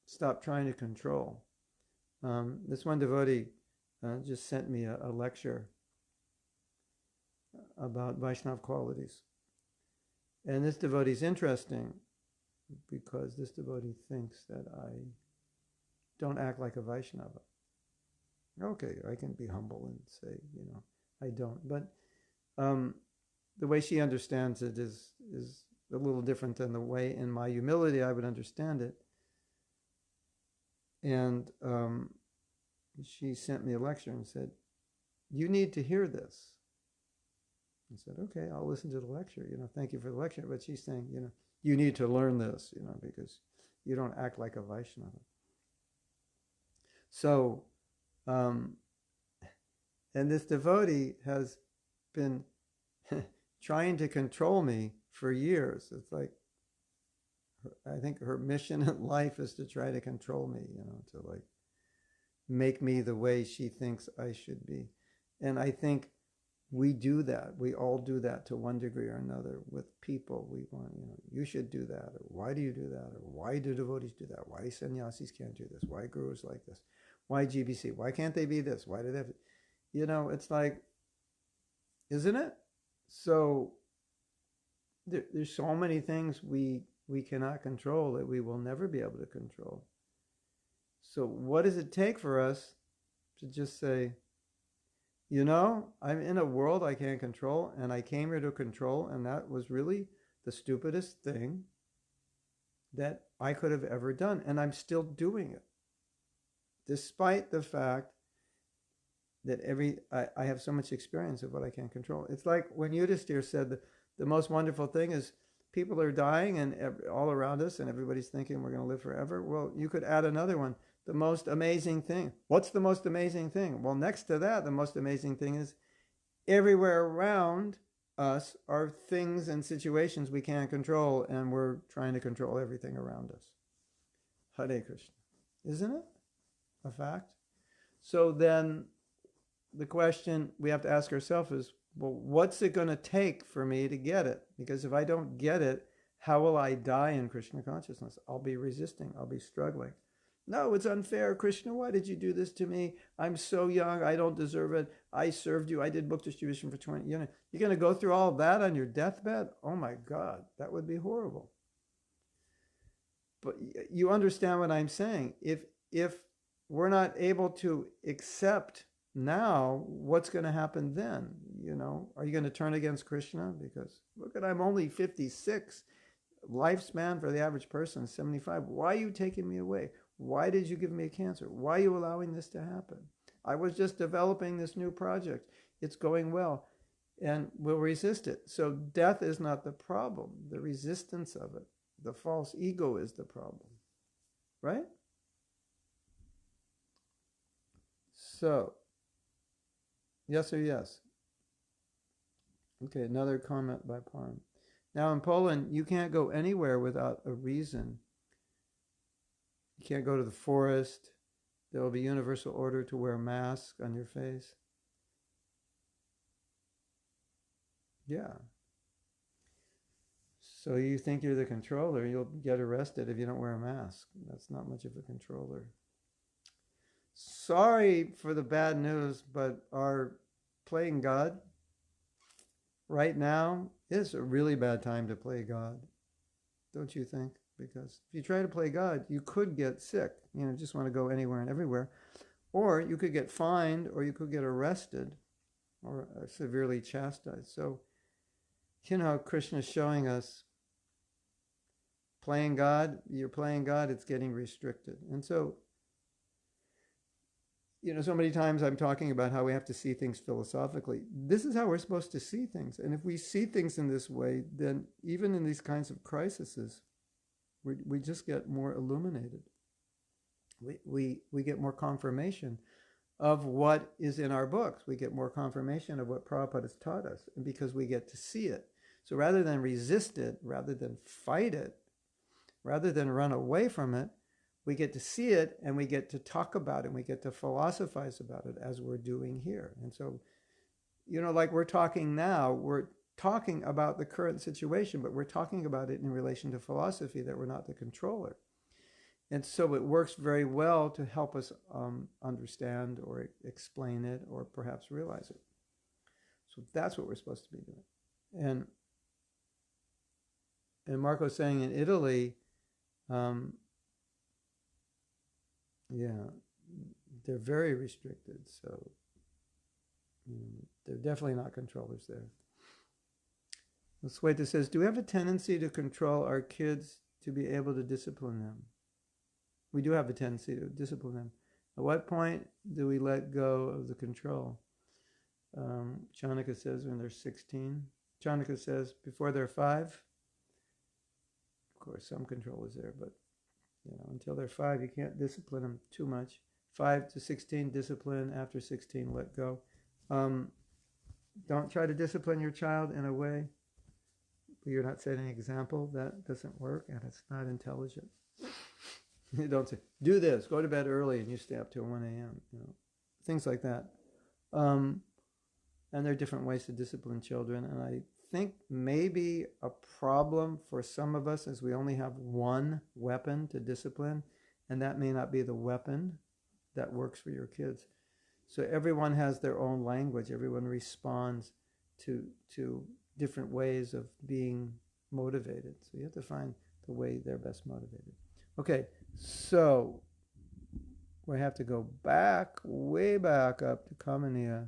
stop trying to control. This one devotee just sent me a lecture about Vaishnava qualities. And this devotee is interesting because this devotee thinks that I don't act like a Vaishnava. Okay, I can be humble and say, I don't. But the way she understands it is a little different than the way in my humility I would understand it. And she sent me a lecture and said, you need to hear this. I said, okay, I'll listen to the lecture. Thank you for the lecture. But she's saying, you need to learn this, because you don't act like a Vaishnava. So, and this devotee has been trying to control me for years. It's like, I think her mission in life is to try to control me, to like make me the way she thinks I should be. And I think we do that. We all do that to one degree or another with people. We want, you should do that. Or why do you do that? Or why do devotees do that? Why sannyasis can't do this? Why gurus like this? Why GBC? Why can't they be this? Why do they have to? It's like, isn't it? So there's so many things we cannot control that we will never be able to control. So what does it take for us to just say, I'm in a world I can't control, and I came here to control, and that was really the stupidest thing that I could have ever done, and I'm still doing it, despite the fact that I have so much experience of what I can't control. It's like when Yudhisthira said that the most wonderful thing is people are dying and all around us, and everybody's thinking we're going to live forever. Well, you could add another one. The most amazing thing. What's the most amazing thing? Well, next to that, the most amazing thing is everywhere around us are things and situations we can't control, and we're trying to control everything around us. Hare Krishna. Isn't it a fact? So then the question we have to ask ourselves is, well, what's it going to take for me to get it? Because if I don't get it, how will I die in Krishna consciousness? I'll be resisting. I'll be struggling. No, it's unfair. Krishna, why did you do this to me? I'm so young. I don't deserve it. I served you. I did book distribution for 20 years. You're going to go through all of that on your deathbed? Oh my God, that would be horrible. But you understand what I'm saying. If we're not able to accept now, what's going to happen then? Are you going to turn against Krishna? Because look at, I'm only 56. Lifespan for the average person is 75. Why are you taking me away? Why did you give me a cancer? Why are you allowing this to happen? I was just developing this new project. It's going well, and we'll resist it. So death is not the problem. The resistance of it, the false ego is the problem, right? So, yes or yes? Okay, another comment by Parm. Now in Poland, you can't go anywhere without a reason. You can't go to the forest. There will be universal order to wear a mask on your face. Yeah. So you think you're the controller, you'll get arrested if you don't wear a mask. That's not much of a controller. Sorry for the bad news, but our playing God right now is a really bad time to play God. Don't you think? Because if you try to play God, you could get sick. Just want to go anywhere and everywhere. Or you could get fined, or you could get arrested, or severely chastised. So, Krishna's showing us playing God, you're playing God, it's getting restricted. And so, so many times I'm talking about how we have to see things philosophically. This is how we're supposed to see things. And if we see things in this way, then even in these kinds of crises, We just get more illuminated. We get more confirmation of what is in our books. We get more confirmation of what Prabhupada has taught us, and because we get to see it. So rather than resist it, rather than fight it, rather than run away from it, we get to see it and we get to talk about it and we get to philosophize about it as we're doing here. And so, like we're talking now, we're talking about the current situation, but we're talking about it in relation to philosophy, that we're not the controller. And so it works very well to help us understand or explain it or perhaps realize it. So that's what we're supposed to be doing. And Marco's saying in Italy, they're very restricted. So they're definitely not controllers there. Sweta says, do we have a tendency to control our kids to be able to discipline them? We do have a tendency to discipline them. At what point do we let go of the control? Chanaka says when they're 16. Chanaka says before they're 5. Of course, some control is there, but until they're 5, you can't discipline them too much. 5 to 16, discipline. After 16, let go. Don't try to discipline your child in a way where you're not setting an example. That doesn't work, and it's not intelligent. You don't say, do this, go to bed early, and you stay up till 1 a.m. Things like that. And there are different ways to discipline children. And I think maybe a problem for some of us is we only have one weapon to discipline, and that may not be the weapon that works for your kids. So everyone has their own language. Everyone responds to different ways of being motivated. So you have to find the way they're best motivated. Okay, so we have to go back, way back up to Kamania.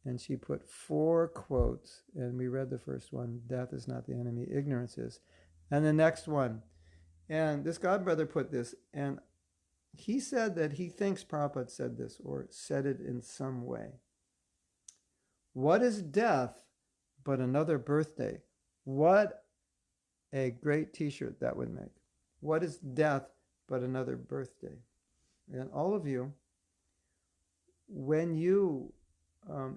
And she put 4 quotes, and we read the first one, death is not the enemy, ignorance is. And the next one, and this godbrother put this, and he said that he thinks Prabhupada said this, or said it in some way. What is death but another birthday? What a great t-shirt that would make. What is death but another birthday? And all of you, when you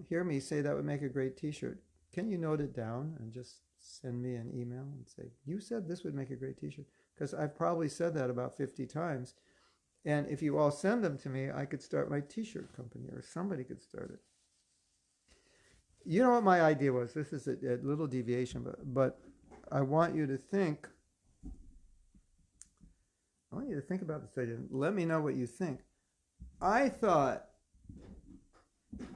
hear me say that would make a great t-shirt, can you note it down and just send me an email and say, you said this would make a great t-shirt? Because I've probably said that about 50 times. And if you all send them to me, I could start my t-shirt company, or somebody could start it. You know what my idea was? This is a little deviation, but I want you to think. I want you to think about this idea. Let me know what you think. I thought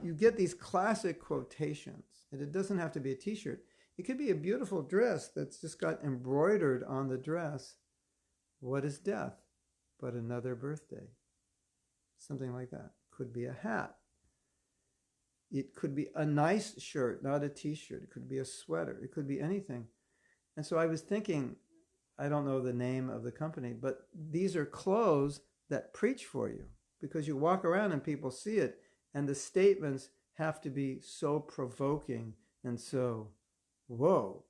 you get these classic quotations, and it doesn't have to be a t-shirt. It could be a beautiful dress that's just got embroidered on the dress. What is death but another birthday? Something like that. Could be a hat. It could be a nice shirt, not a t-shirt. It could be a sweater. It could be anything. And so I was thinking, I don't know the name of the company, but these are clothes that preach for you, because you walk around and people see it, and the statements have to be so provoking and so, whoa,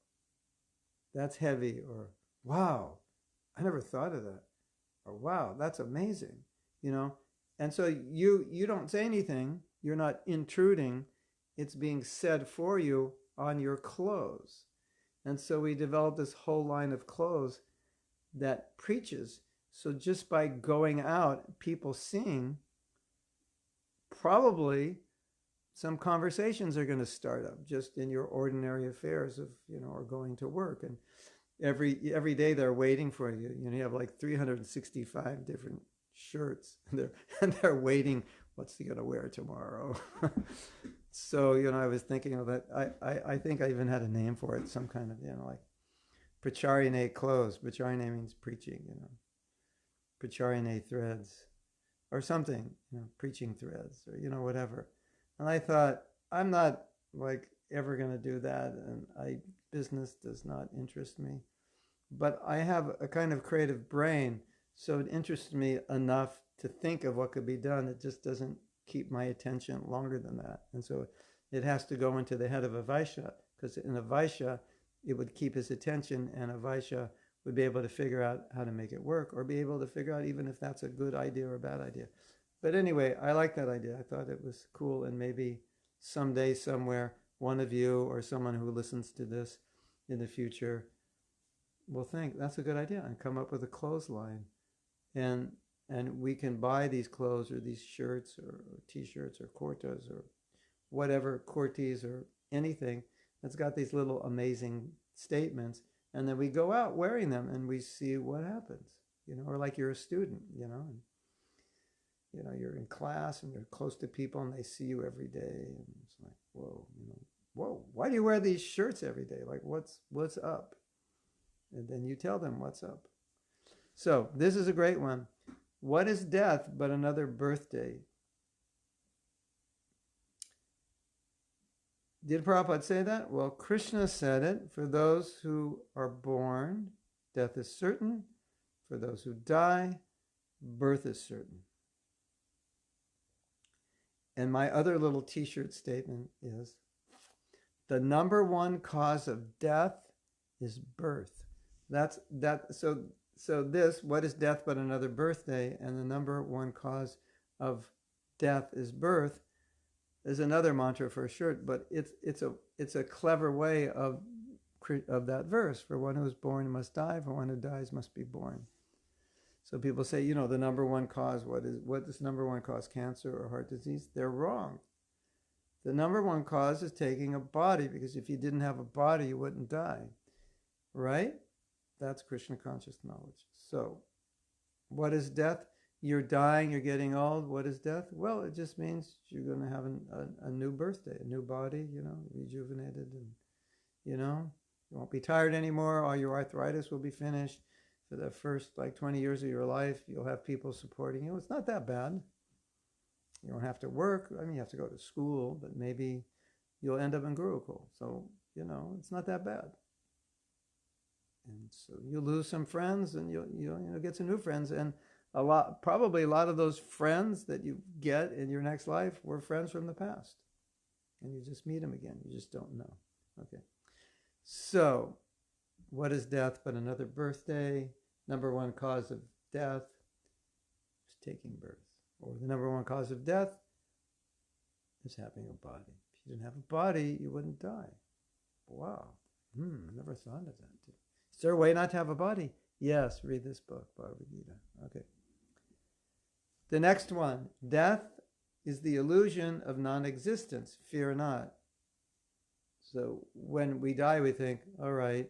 that's heavy, or wow, I never thought of that, or wow, that's amazing, And so you don't say anything, you're not intruding, it's being said for you on your clothes. And so we developed this whole line of clothes that preaches. So just by going out, people seeing, probably some conversations are going to start up just in your ordinary affairs of, or going to work. And every day they're waiting for you. You have like 365 different shirts, and they're waiting, what's he going to wear tomorrow? So, I was thinking of that. I think I even had a name for it, some kind of, like Pracharine clothes. Pracharine means preaching, Pracharine threads or something, preaching threads or, whatever. And I thought, I'm not like ever going to do that. And business does not interest me, but I have a kind of creative brain. So it interests me enough to think of what could be done. It just doesn't keep my attention longer than that. And so it has to go into the head of a Vaishya, because in a Vaishya, it would keep his attention, and a Vaishya would be able to figure out how to make it work, or be able to figure out even if that's a good idea or a bad idea. But anyway, I like that idea. I thought it was cool, and maybe someday, somewhere, one of you or someone who listens to this in the future will think that's a good idea and come up with a clothesline. And we can buy these clothes or these shirts or t-shirts or kurtas or whatever, kurtis or anything that's got these little amazing statements, and then we go out wearing them and we see what happens, or like you're a student, and you're in class and you're close to people and they see you every day, and it's like, whoa, why do you wear these shirts every day? Like, what's up? And then you tell them what's up. So this is a great one. What is death but another birthday? Did Prabhupada say that? Well, Krishna said it. For those who are born, death is certain. For those who die, birth is certain. And my other little t-shirt statement is, the number one cause of death is birth. So this, what is death but another birthday, and the number one cause of death is birth, is another mantra for a shirt, but it's a clever way of that verse. For one who is born must die, for one who dies must be born. So people say, the number one cause, what is number one cause, cancer or heart disease? They're wrong. The number one cause is taking a body, because if you didn't have a body, you wouldn't die, right? That's Krishna conscious knowledge. So what is death? You're dying, you're getting old. What is death? Well, it just means you're going to have a new birthday, a new body, rejuvenated, and, you won't be tired anymore. All your arthritis will be finished. For the first 20 years of your life, you'll have people supporting you. It's not that bad. You don't have to work. You have to go to school, but maybe you'll end up in Gurukul. So, it's not that bad. And so you lose some friends, and you'll get some new friends, and probably a lot of those friends that you get in your next life were friends from the past, and you just meet them again. You just don't know. Okay. So, what is death but another birthday? Number one cause of death is taking birth, or the number one cause of death is having a body. If you didn't have a body, you wouldn't die. Wow. I never thought of that. Is there a way not to have a body? Yes, read this book, Bhagavad Gita. Okay. The next one, death is the illusion of non-existence. Fear not. So when we die, we think, all right,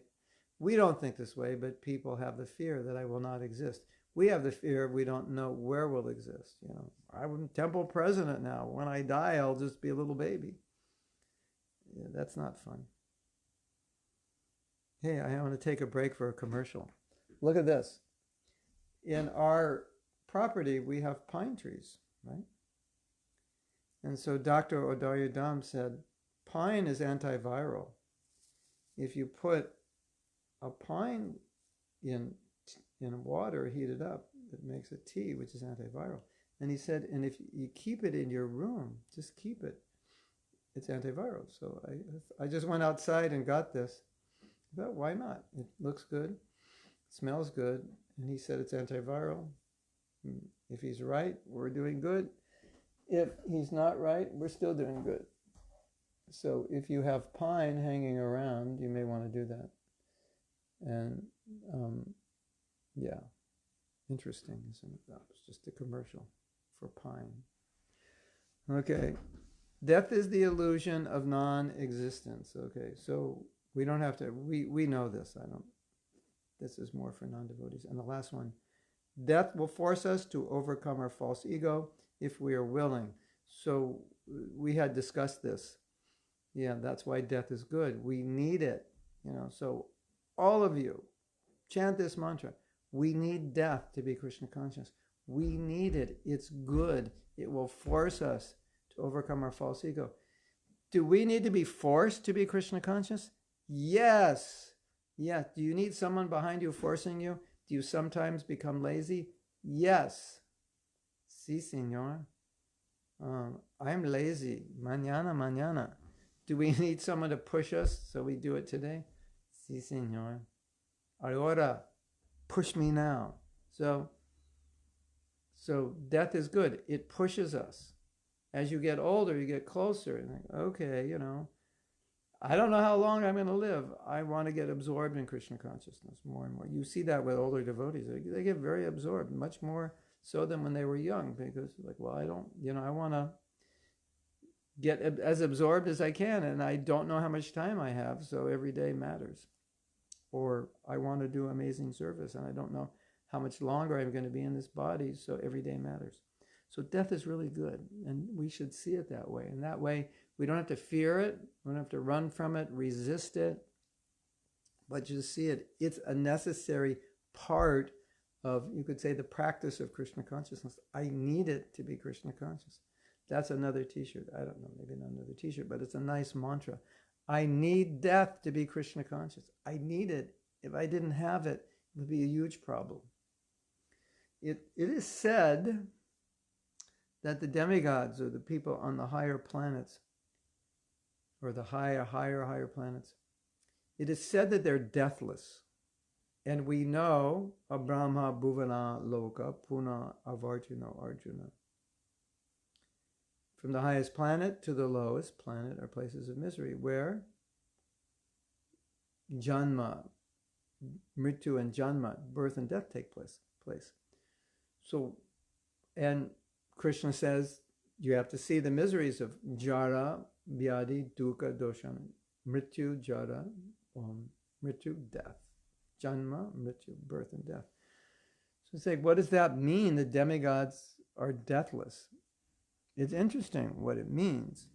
we don't think this way, but people have the fear that I will not exist. We have the fear we don't know where we'll exist. I'm temple president now. When I die, I'll just be a little baby. Yeah, that's not fun. Hey, I want to take a break for a commercial. Look at this. In our property, we have pine trees, right? And so Dr. Odaryadam said, pine is antiviral. If you put a pine in water, heat it up, it makes a tea, which is antiviral. And he said, and if you keep it in your room, just keep it, it's antiviral. So I just went outside and got this. But why not? It looks good, it smells good, and he said it's antiviral. If he's right, we're doing good. If he's not right, we're still doing good. So if you have pine hanging around, you may want to do that. And yeah, interesting, isn't it? That was just a commercial for pine. Okay, death is the illusion of non-existence. Okay, so we don't have to, we know this. This is more for non-devotees. And the last one, death will force us to overcome our false ego if we are willing. So we had discussed this. Yeah, that's why death is good. We need it. So all of you, chant this mantra. We need death to be Krishna conscious. We need it. It's good. It will force us to overcome our false ego. Do we need to be forced to be Krishna conscious? Yes. Yes. Do you need someone behind you forcing you? Do you sometimes become lazy? Yes. Sí, señor. I'm lazy. Mañana. Do we need someone to push us so we do it today? Sí, señor. Ahora. push me now. So death is good. It pushes us. As you get older, you get closer. And like, okay, I don't know how long I'm going to live. I want to get absorbed in Krishna consciousness more and more. You see that with older devotees. They get very absorbed, much more so than when they were young, because like, well, I don't, I want to get as absorbed as I can, and I don't know how much time I have, so every day matters. Or I want to do amazing service, and I don't know how much longer I'm going to be in this body, so every day matters. So death is really good, and we should see it that way. And that way, we don't have to fear it, we don't have to run from it, resist it, but just see it. It's a necessary part of, you could say, the practice of Krishna consciousness. I need it to be Krishna conscious. That's another t-shirt. I don't know, maybe not another t-shirt, but it's a nice mantra. I need death to be Krishna conscious. I need it. If I didn't have it, it would be a huge problem. It is said that the demigods, or the people on the higher planets, or the higher planets, it is said that they're deathless. And we know Abrahma Bhuvana Loka Puna Avartino Arjuna. From the highest planet to the lowest planet are places of misery, where Janma, Mritu and Janma, birth and death take place. So, and Krishna says you have to see the miseries of Jara, Vyadi, Dukkha, Doshan, Mrityu, Jara, Mrityu, death. Janma, Mrityu, birth and death. So it's like, what does that mean? The demigods are deathless. It's interesting what it means.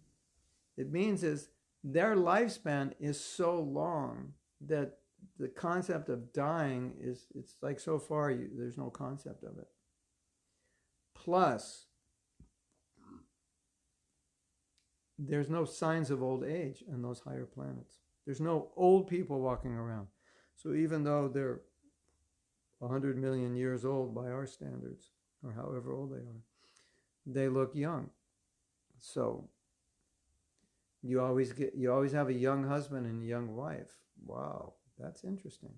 It means is their lifespan is so long that the concept of dying it's like so far there's no concept of it. Plus, there's no signs of old age in those higher planets. There's no old people walking around. So even though they're 100 million years old by our standards, or however old they are, they look young. So you always have a young husband and a young wife. Wow, that's interesting.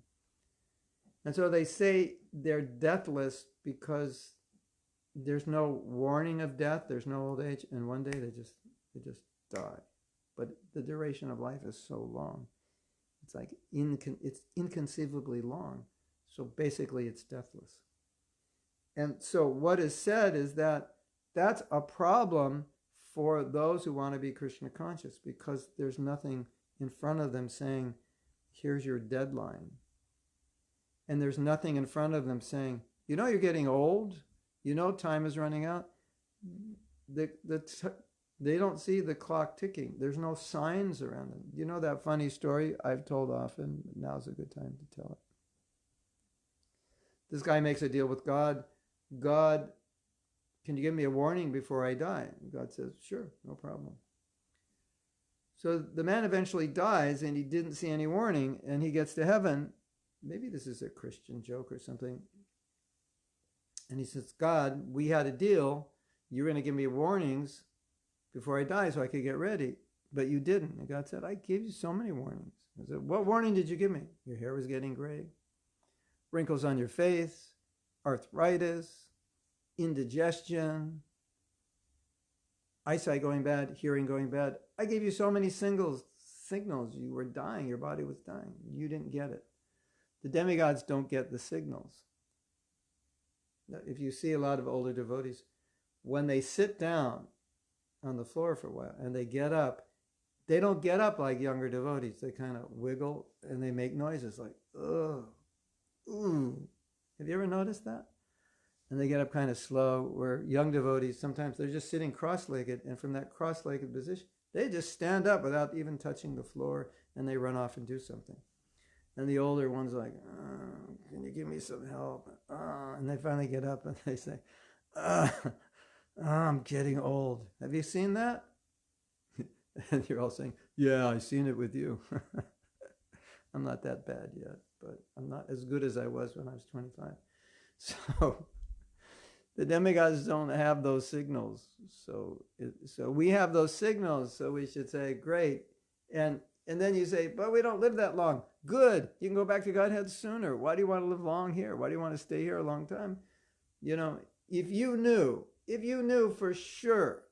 And so they say they're deathless because there's no warning of death, there's no old age, and one day they just die. But the duration of life is so long. It's like it's inconceivably long. So basically it's deathless. And so what is said is that that's a problem for those who want to be Krishna conscious, because there's nothing in front of them saying, here's your deadline. And there's nothing in front of them saying, you're getting old, time is running out. They don't see the clock ticking. There's no signs around them. You know that funny story I've told often, but now's a good time to tell it. This guy makes a deal with God. God, can you give me a warning before I die? And God says, sure, no problem. So the man eventually dies, and he didn't see any warning, and he gets to heaven. Maybe this is a Christian joke or something. And he says, God, we had a deal. You're going to give me warnings before I die so I could get ready. But you didn't. And God said, I gave you so many warnings. I said, what warning did you give me? Your hair was getting gray, wrinkles on your face, arthritis, indigestion, eyesight going bad, hearing going bad. I gave you so many signals. You were dying. Your body was dying. You didn't get it. The demigods don't get the signals. If you see a lot of older devotees, when they sit down on the floor for a while and they get up, they don't get up like younger devotees. They kind of wiggle and they make noises like, ugh, ooh. Have you ever noticed that? And they get up kind of slow, where young devotees, sometimes they're just sitting cross-legged, and from that cross-legged position, they just stand up without even touching the floor, and they run off and do something. And the older ones are like, can you give me some help? And they finally get up and they say, I'm getting old. Have you seen that? And you're all saying, yeah, I've seen it with you. I'm not that bad yet, but I'm not as good as I was when I was 25. So the demigods don't have those signals. So we have those signals, so we should say, great. And And then you say, but we don't live that long. Good. You can go back to Godhead sooner. Why do you want to live long here? Why do you want to stay here a long time? If you knew for sure,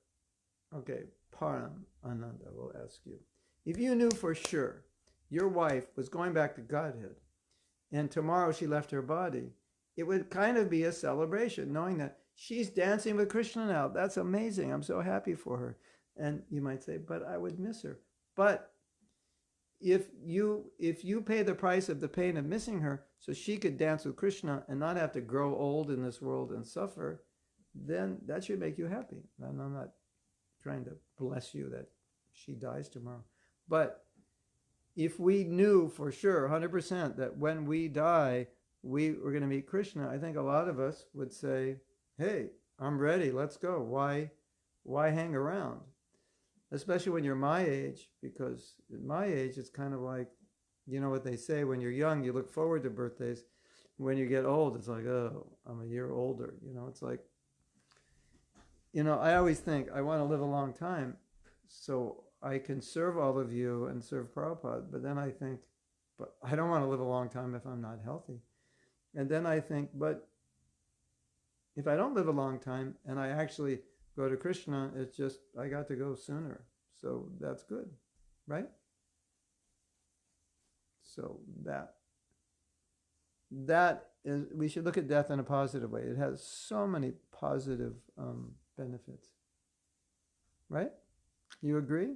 okay, Param Ananda will ask you, if you knew for sure your wife was going back to Godhead and tomorrow she left her body, it would kind of be a celebration, knowing that she's dancing with Krishna now. That's amazing. I'm so happy for her. And you might say, but I would miss her. But if you pay the price of the pain of missing her so she could dance with Krishna and not have to grow old in this world and suffer, then that should make you happy. And I'm not trying to bless you that she dies tomorrow. But if we knew for sure, 100%, that when we die, we were going to meet Krishna, I think a lot of us would say, hey, I'm ready, let's go. Why hang around? Especially when you're my age, because at my age, it's kind of like, you know what they say, when you're young, you look forward to birthdays. When you get old, it's like, oh, I'm a year older. It's like, I always think I want to live a long time so I can serve all of you and serve Prabhupada. But then I think, but I don't want to live a long time if I'm not healthy. And then I think, but if I don't live a long time and I actually go to Krishna, it's just, I got to go sooner. So that's good, right? So that is, we should look at death in a positive way. It has so many positive benefits, right? You agree?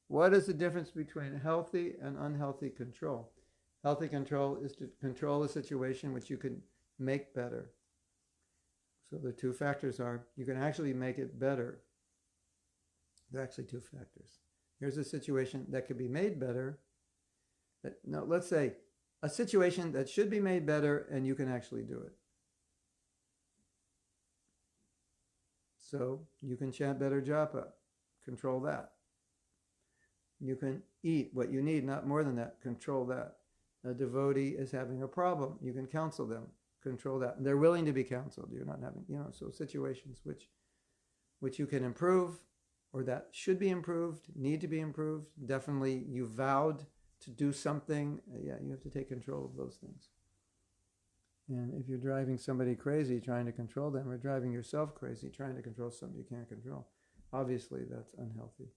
What is the difference between healthy and unhealthy control? Healthy control is to control a situation which you can make better. So the two factors are, you can actually make it better. There are actually two factors. Here's a situation that could be made better. Let's say a situation that should be made better and you can actually do it. So you can chant better japa, control that. You can eat what you need, not more than that, control that. A devotee is having a problem, you can counsel them, control that. And they're willing to be counseled. You're not having, so situations which you can improve or that should be improved, need to be improved. Definitely you vowed to do something. You have to take control of those things. And if you're driving somebody crazy trying to control them, or driving yourself crazy trying to control something you can't control, obviously that's unhealthy.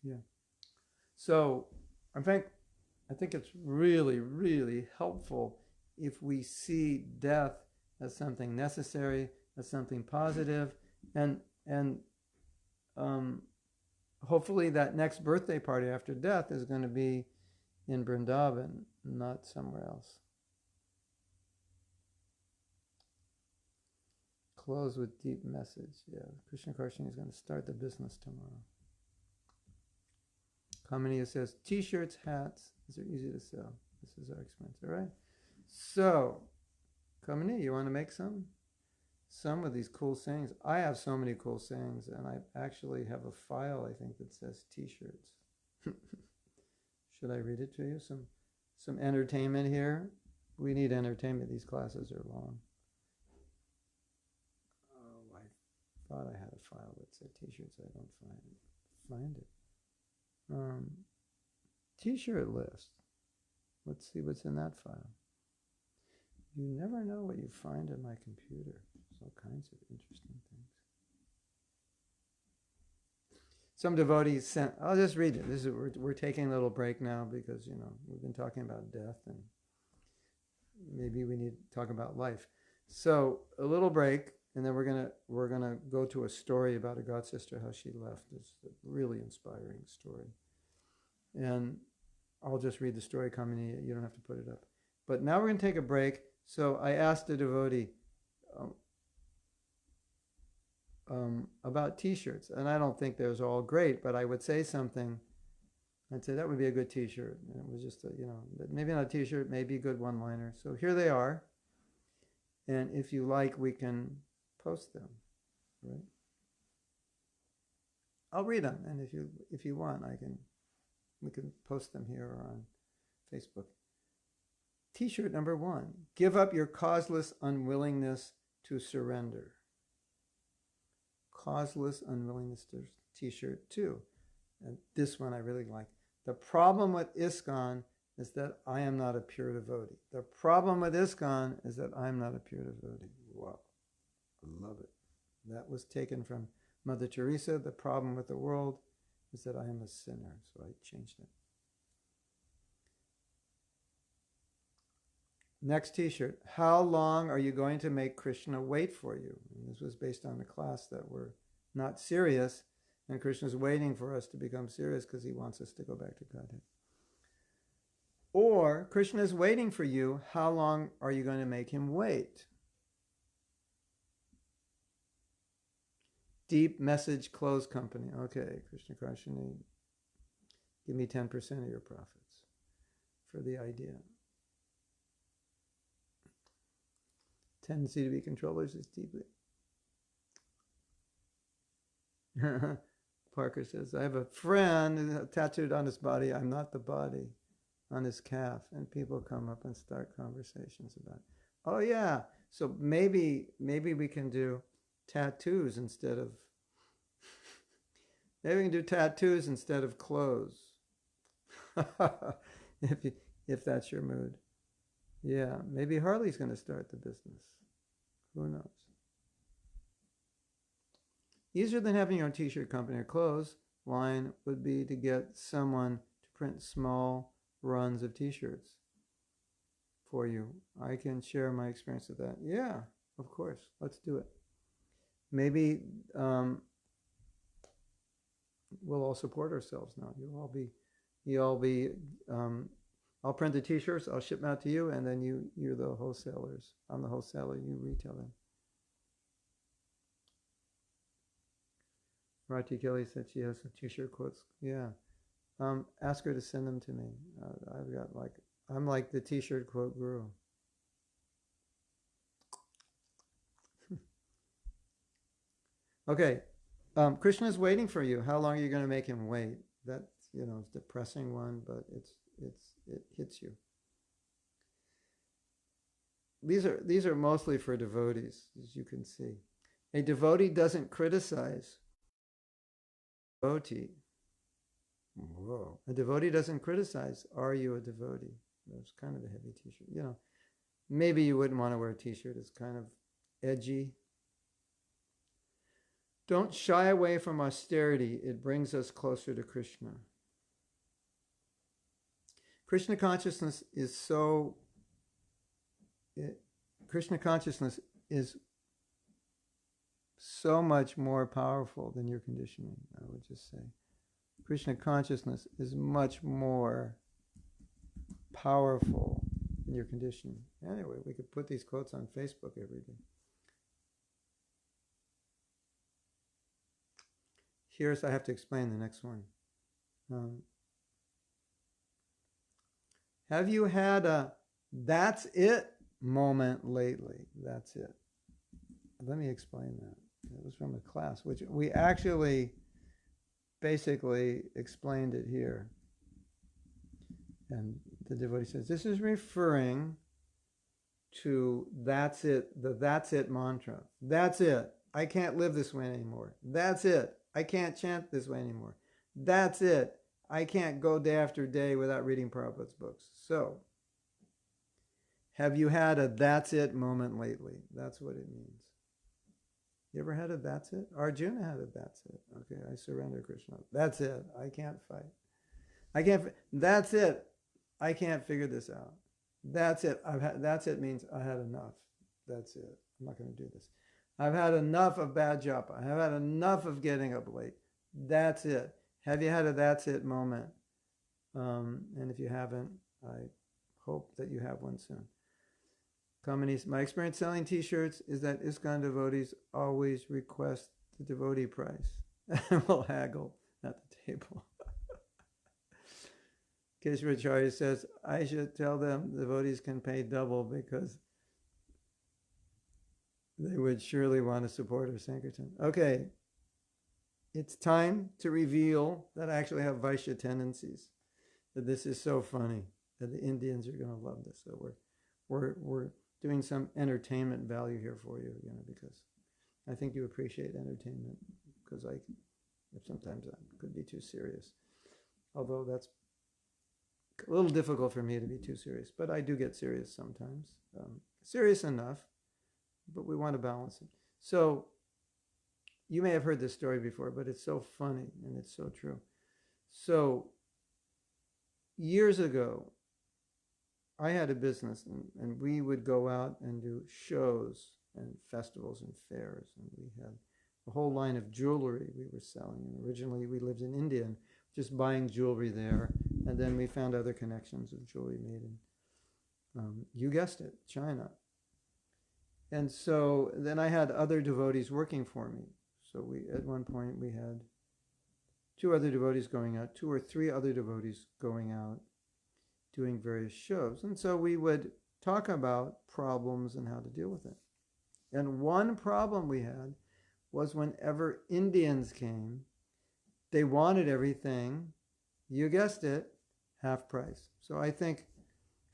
Yeah. So I think it's really, really helpful if we see death as something necessary, as something positive, and hopefully that next birthday party after death is going to be in Vrindavan, not somewhere else. Close with deep message. Yeah, Krishna Karshini is going to start the business tomorrow. Kamini says, t-shirts, hats, these are easy to sell. This is our expense, all right? So, Kamini, you want to make some? Some of these cool sayings. I have so many cool sayings, and I actually have a file, I think, that says t-shirts. Should I read it to you? Some entertainment here. We need entertainment. These classes are long. Oh, I thought I had a file that said t-shirts. I don't find it. T-shirt list. Let's see what's in that file. You never know what you find in my computer. There's all kinds of interesting things. Some devotees sent, I'll just read it. We're taking a little break now because, we've been talking about death and maybe we need to talk about life. So a little break, and then we're gonna go to a story about a god sister, how she left. It's a really inspiring story. And I'll just read the story, Kamini. You don't have to put it up. But now we're going to take a break. So I asked a devotee about t-shirts. And I don't think they're all great, but I would say something. I'd say that would be a good t-shirt. And it was just, maybe not a t-shirt, maybe a good one-liner. So here they are. And if you like, we can post them, right? I'll read them. And if you want, we can post them here or on Facebook. T-shirt number 1. Give up your causeless unwillingness to surrender. Causeless unwillingness to t-shirt 2. And this one I really like. The problem with ISKCON is that I am not a pure devotee. The problem with ISKCON is that I'm not a pure devotee. Wow. I love it. That was taken from Mother Teresa. The problem with the world is that I am a sinner. So I changed it. Next t-shirt. How long are you going to make Krishna wait for you? And this was based on the class that we're not serious. And Krishna's waiting for us to become serious because he wants us to go back to Godhead. Or Krishna is waiting for you. How long are you going to make him wait? Deep Message Clothes Company. Okay, Krishna Karshini, give me 10% of your profits for the idea. Tendency to be controllers is deeply. Parker says, I have a friend tattooed on his body, I'm not the body, on his calf. And people come up and start conversations about it. Oh yeah, so maybe we can do tattoos instead of, maybe we can do tattoos instead of clothes. if that's your mood. Yeah, maybe Harley's going to start the business. Who knows? Easier than having your own t-shirt company or clothes line would be to get someone to print small runs of t-shirts for you. I can share my experience with that. Yeah, of course. Let's do it. Maybe we'll all support ourselves now. I'll print the t-shirts, I'll ship them out to you, and then you're the wholesalers. I'm the wholesaler, you retail them. Rati Kelly said she has some t-shirt quotes. Yeah. Ask her to send them to me. I'm like the t-shirt quote guru. Okay. Krishna is waiting for you. How long are you going to make him wait? That's, it's a depressing one, but it hits you. These are mostly for devotees, as you can see. A devotee doesn't criticize. Devotee. Whoa. A devotee doesn't criticize. Are you a devotee? That's kind of a heavy t-shirt. Maybe you wouldn't want to wear a t-shirt. It's kind of edgy. Don't shy away from austerity. It brings us closer to Krishna. Krishna consciousness is so much more powerful than your conditioning, I would just say. Krishna consciousness is much more powerful than your conditioning. Anyway, we could put these quotes on Facebook every day. I have to explain the next one. Have you had a that's it moment lately? That's it. Let me explain that. It was from a class, which we actually basically explained it here. And the devotee says, this is referring to that's it, the that's it mantra. That's it. I can't live this way anymore. That's it. I can't chant this way anymore. That's it. I can't go day after day without reading Prabhupada's books. So, have you had a that's it moment lately? That's what it means. You ever had a that's it? Arjuna had a that's it. Okay, I surrender, Krishna. That's it. I can't fight. That's it. I can't figure this out. That's it. That's it means I had enough. That's it. I'm not going to do this. I've had enough of bad japa. I've had enough of getting up late. That's it. Have you had a that's it moment? And if you haven't, I hope that you have one soon. My experience selling t-shirts is that ISKCON devotees always request the devotee price and will haggle at the table. Keshavacharya says, I should tell them devotees can pay double because they would surely want to support our Sankirtan. Okay, it's time to reveal that I actually have Vaishya tendencies. That this is so funny that the Indians are going to love this. So we're doing some entertainment value here for you, because I think you appreciate entertainment, because sometimes I could be too serious. Although that's a little difficult for me to be too serious, but I do get serious sometimes. Serious enough, but we want to balance it. So you may have heard this story before, but it's so funny and it's so true. So years ago, I had a business, and we would go out and do shows and festivals and fairs, and we had a whole line of jewelry we were selling. And originally we lived in India and just buying jewelry there, and then we found other connections of jewelry made in, you guessed it, China. And so then I had other devotees working for me. So at one point we had 2 other devotees going out, 2 or 3 other devotees going out, doing various shows. And so we would talk about problems and how to deal with it. And one problem we had was whenever Indians came, they wanted everything, you guessed it, half price. So I think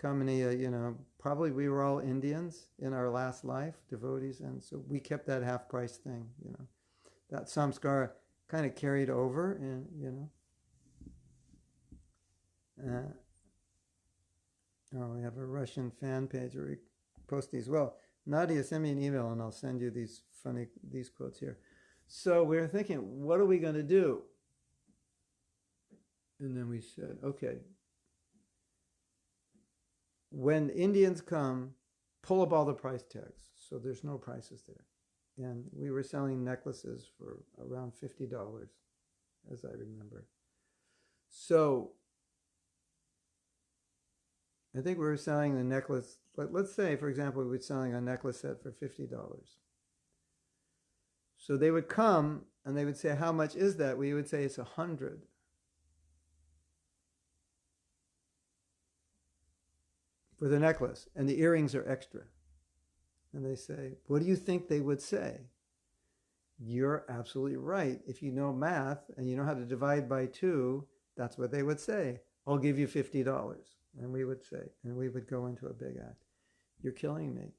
Kamaniya, probably we were all Indians in our last life, devotees, and so we kept that half price thing, That samskara kind of carried over, and, we have a Russian fan page where we post these. Well, Nadia, send me an email and I'll send you these quotes here. So we were thinking, what are we going to do? And then we said, okay, when Indians come, pull up all the price tags. So there's no prices there. And we were selling necklaces for around $50, as I remember. So I think we were selling the necklace, let's say, for example, we were selling a necklace set for $50. So they would come and they would say, how much is that? We would say it's 100. For the necklace, and the earrings are extra. And they say, what do you think they would say? You're absolutely right. If you know math and you know how to divide by 2, that's what they would say. I'll give you $50. And we would say, and we would go into a big act. You're killing me.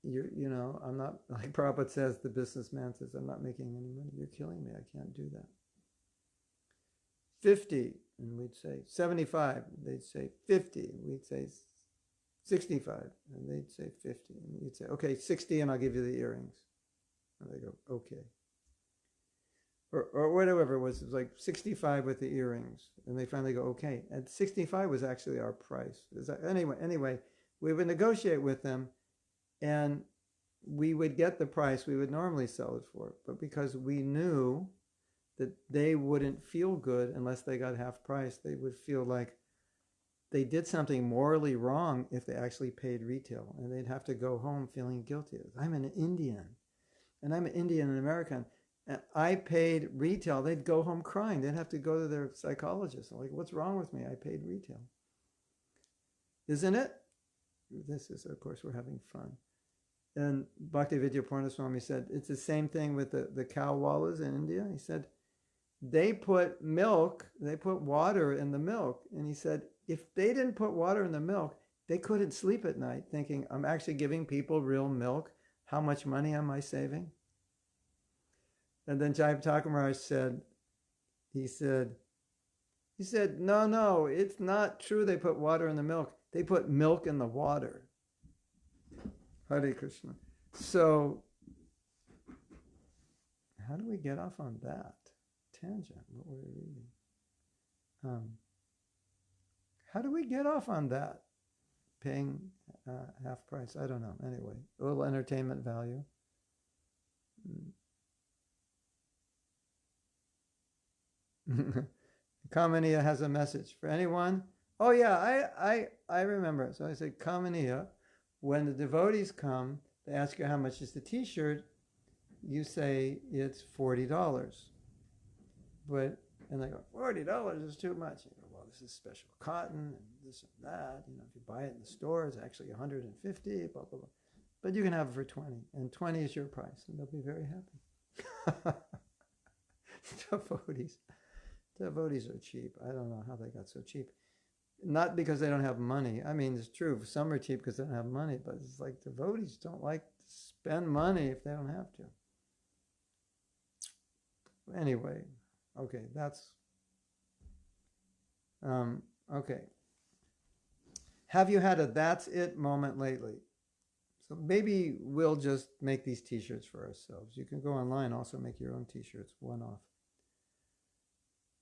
I'm not, like Prabhupada says, the businessman says, I'm not making any money. You're killing me. I can't do that. 50, and we'd say 75. They'd say 50. We'd say 65, and they'd say 50. And you'd say, okay, 60, and I'll give you the earrings. And they go, okay. Or whatever it was like 65 with the earrings. And they finally go, okay. And 65 was actually our price. Anyway, we would negotiate with them, and we would get the price we would normally sell it for. But because we knew that they wouldn't feel good unless they got half price, they would feel like they did something morally wrong if they actually paid retail. And they'd have to go home feeling guilty. I'm an Indian, and I'm an Indian and American. And I paid retail. They'd go home crying. They'd have to go to their psychologist. I'm like, what's wrong with me? I paid retail. Isn't it? This is, of course, we're having fun. And Bhaktivedanta Purna Swami said, it's the same thing with the cow wallas in India. He said, they put water in the milk. And he said, if they didn't put water in the milk, they couldn't sleep at night thinking, I'm actually giving people real milk. How much money am I saving? And then Jayapataka Maharaj said, no, it's not true they put water in the milk. They put milk in the water. Hare Krishna. So, how do we get off on that tangent? What were we reading? How do we get off on that? Paying half price? I don't know. Anyway, a little entertainment value. Kamaniya has a message for anyone. Oh yeah, I remember. So I said, Kamaniya, when the devotees come, they ask you how much is the t-shirt, you say it's $40. And they go, $40 is too much. You go, well, this is special cotton and this and that. If you buy it in the store, it's actually $150, blah, blah, blah. But you can have it for 20, and 20 is your price, and they'll be very happy. Devotees are cheap. I don't know how they got so cheap. not because they don't have money. I mean, it's true. Some are cheap because they don't have money, but it's like devotees don't like to spend money if they don't have to. Anyway, okay, that's okay. Have you had a "that's it" moment lately? So maybe we'll just make these t-shirts for ourselves. You can go online, also make your own t-shirts, one off.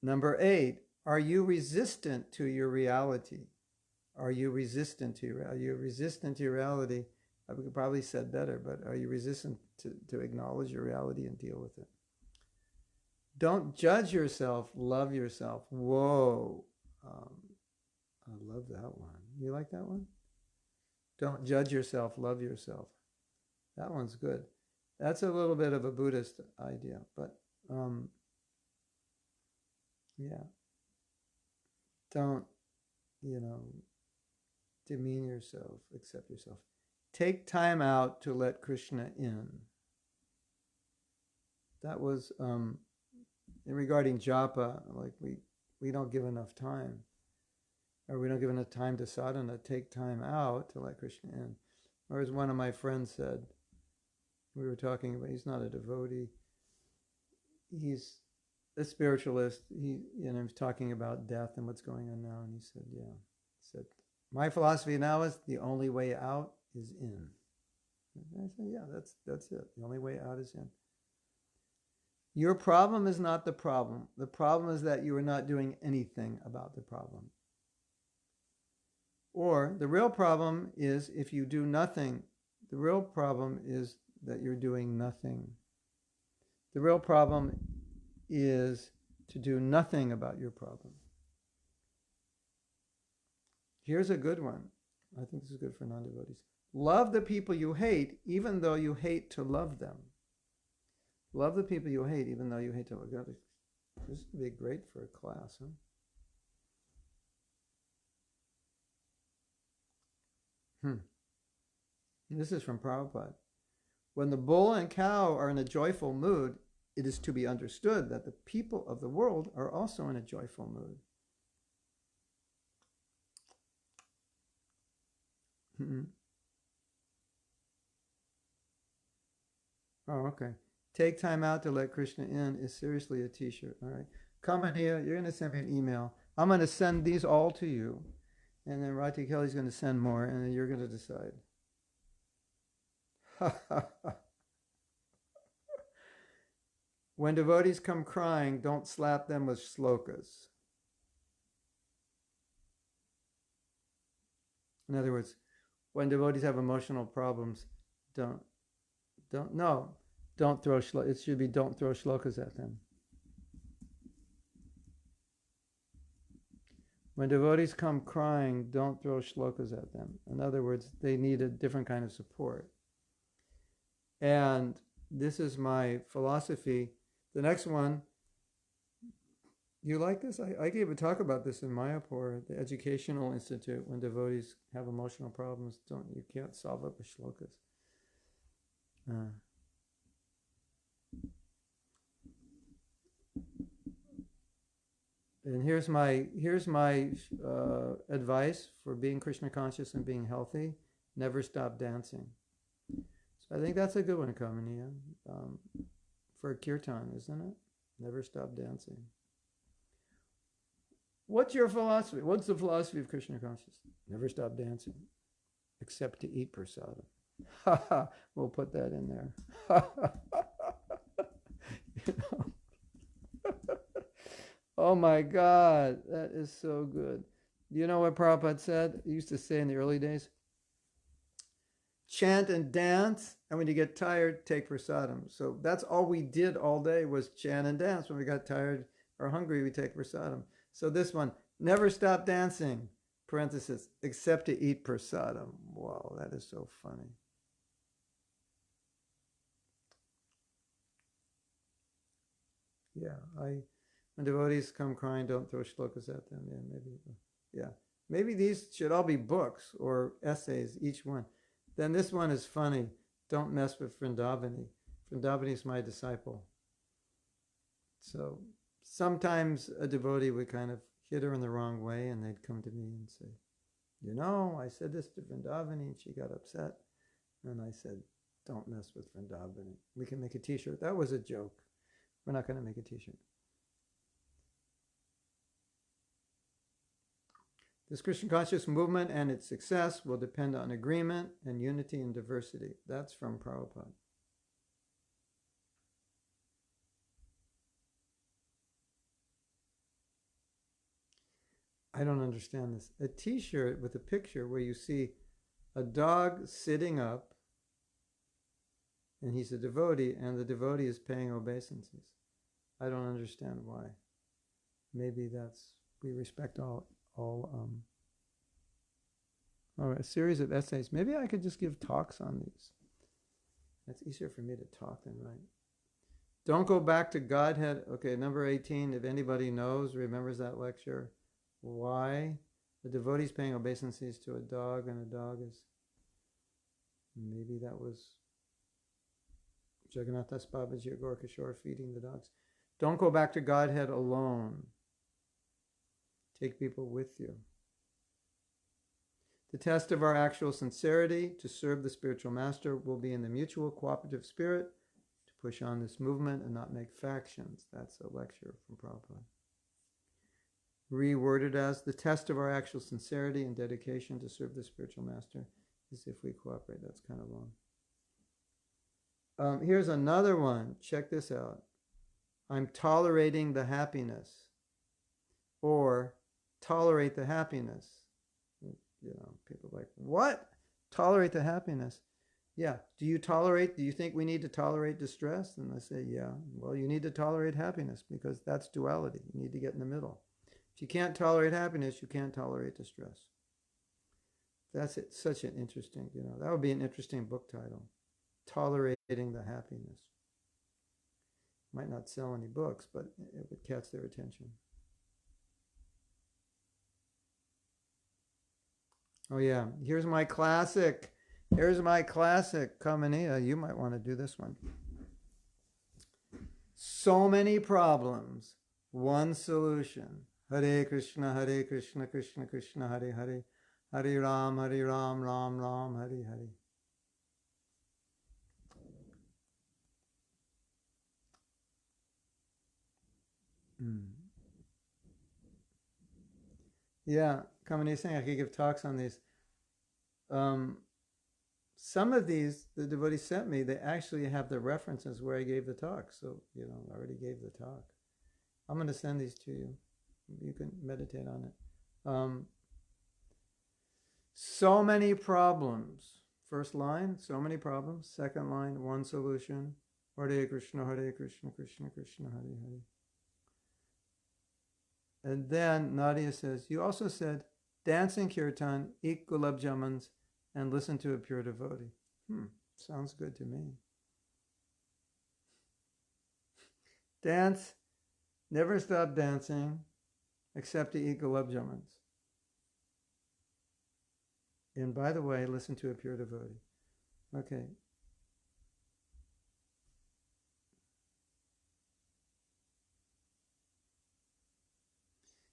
Number 8, are you resistant to your reality? Are you resistant to your, are you resistant to your reality? I could probably said better, but are you resistant to acknowledge your reality and deal with it? Don't judge yourself, love yourself. Whoa. I love that one. You like that one? Don't judge yourself, love yourself. That one's good. That's a little bit of a Buddhist idea, but yeah. Don't, demean yourself, accept yourself. Take time out to let Krishna in. That was regarding japa, like we don't give enough time, or we don't give enough time to sadhana. Take time out to let Krishna in. Or as one of my friends said, we were talking about, he's not a devotee, he's a spiritualist. He was talking about death and what's going on now, and he said, my philosophy now is the only way out is in. And I said, yeah, that's it. The only way out is in. Your problem is not the problem. The problem is that you are not doing anything about the problem. Or the real problem is if you do nothing. The real problem is that you're doing nothing. The real problem is to do nothing about your problem. Here's a good one. I think this is good for non-devotees. Love the people you hate, even though you hate to love them. Love the people you hate, even though you hate to love them. This would be great for a class, huh? This is from Prabhupada. When the bull and cow are in a joyful mood, it is to be understood that the people of the world are also in a joyful mood. Oh, okay. Take time out to let Krishna in is seriously a t-shirt. All right. Comment here. You're going to send me an email. I'm going to send these all to you. And then Rati Kelly's going to send more, and then you're going to decide. When devotees come crying, don't slap them with shlokas. In other words, when devotees have emotional problems, don't throw shlokas. It should be don't throw shlokas at them. When devotees come crying, don't throw shlokas at them. In other words, they need a different kind of support. And this is my philosophy. The next one, you like this? I gave a talk about this in Mayapur, the Educational Institute. When devotees have emotional problems, you can't solve it with shlokas. And here's my advice for being Krishna conscious and being healthy: never stop dancing. So I think that's a good one, Kamaniya, for kirtan, isn't it? Never stop dancing. What's your philosophy? What's the philosophy of Krishna consciousness? Never stop dancing, except to eat prasadam. We'll put that in there. Oh my God, that is so good. You know what Prabhupada said? He used to say in the early days, chant and dance, and when you get tired, take prasadam. So that's all we did all day was chant and dance. When we got tired or hungry, we take prasadam. So this one, never stop dancing, parenthesis, except to eat prasadam. Wow, that is so funny. Yeah, when devotees come crying, don't throw shlokas at them. Maybe these should all be books or essays, each one. Then this one is funny. Don't mess with Vrindavani. Vrindavani is my disciple. So sometimes a devotee would kind of hit her in the wrong way, and they'd come to me and say, you know, I said this to Vrindavani, and she got upset. And I said, don't mess with Vrindavani. We can make a t-shirt. That was a joke. We're not going to make a t-shirt. This Krishna conscious movement and its success will depend on agreement and unity and diversity. That's from Prabhupada. I don't understand this. A t-shirt with a picture where you see a dog sitting up, and he's a devotee, and the devotee is paying obeisances. I don't understand why. Maybe that's, we respect all a series of essays. Maybe I could just give talks on these. That's easier for me to talk than write. Don't go back to Godhead. Okay, number 18, if anybody knows, remembers that lecture, why the devotee is paying obeisances to a dog, and a dog is, maybe that was Jagannath Das Babaji or Gorkishore feeding the dogs. Don't go back to Godhead alone. Take people with you. The test of our actual sincerity to serve the spiritual master will be in the mutual cooperative spirit to push on this movement and not make factions. That's a lecture from Prabhupada. Reworded as, the test of our actual sincerity and dedication to serve the spiritual master is if we cooperate. That's kind of long. Here's another one. Check this out. I'm tolerating the happiness. Or tolerate the happiness. You know, people are like, what? Tolerate the happiness? Yeah. Do you think we need to tolerate distress? And I say, yeah. Well, you need to tolerate happiness because that's duality. You need to get in the middle. If you can't tolerate happiness, you can't tolerate distress. That's it. Such an interesting, that would be an interesting book title. Tolerating the happiness. Might not sell any books, but it would catch their attention. Oh yeah, here's my classic. Kamaniya, you might want to do this one. So many problems, one solution. Hare Krishna, Krishna Krishna, Hare Hare. Hare Ram, Ram Ram, Hare Hare. Yeah, Kamani is saying I could give talks on these. Some of these, the devotees sent me, they actually have the references where I gave the talk. So, I already gave the talk. I'm going to send these to you. You can meditate on it. So many problems. First line, so many problems. Second line, one solution. Hare Krishna, Krishna Krishna, Hare Hare. And then Nadia says, you also said, dance in kirtan, eat gulab jamans, and listen to a pure devotee. Sounds good to me. Dance, never stop dancing, except to eat gulab jamans. And by the way, listen to a pure devotee. Okay.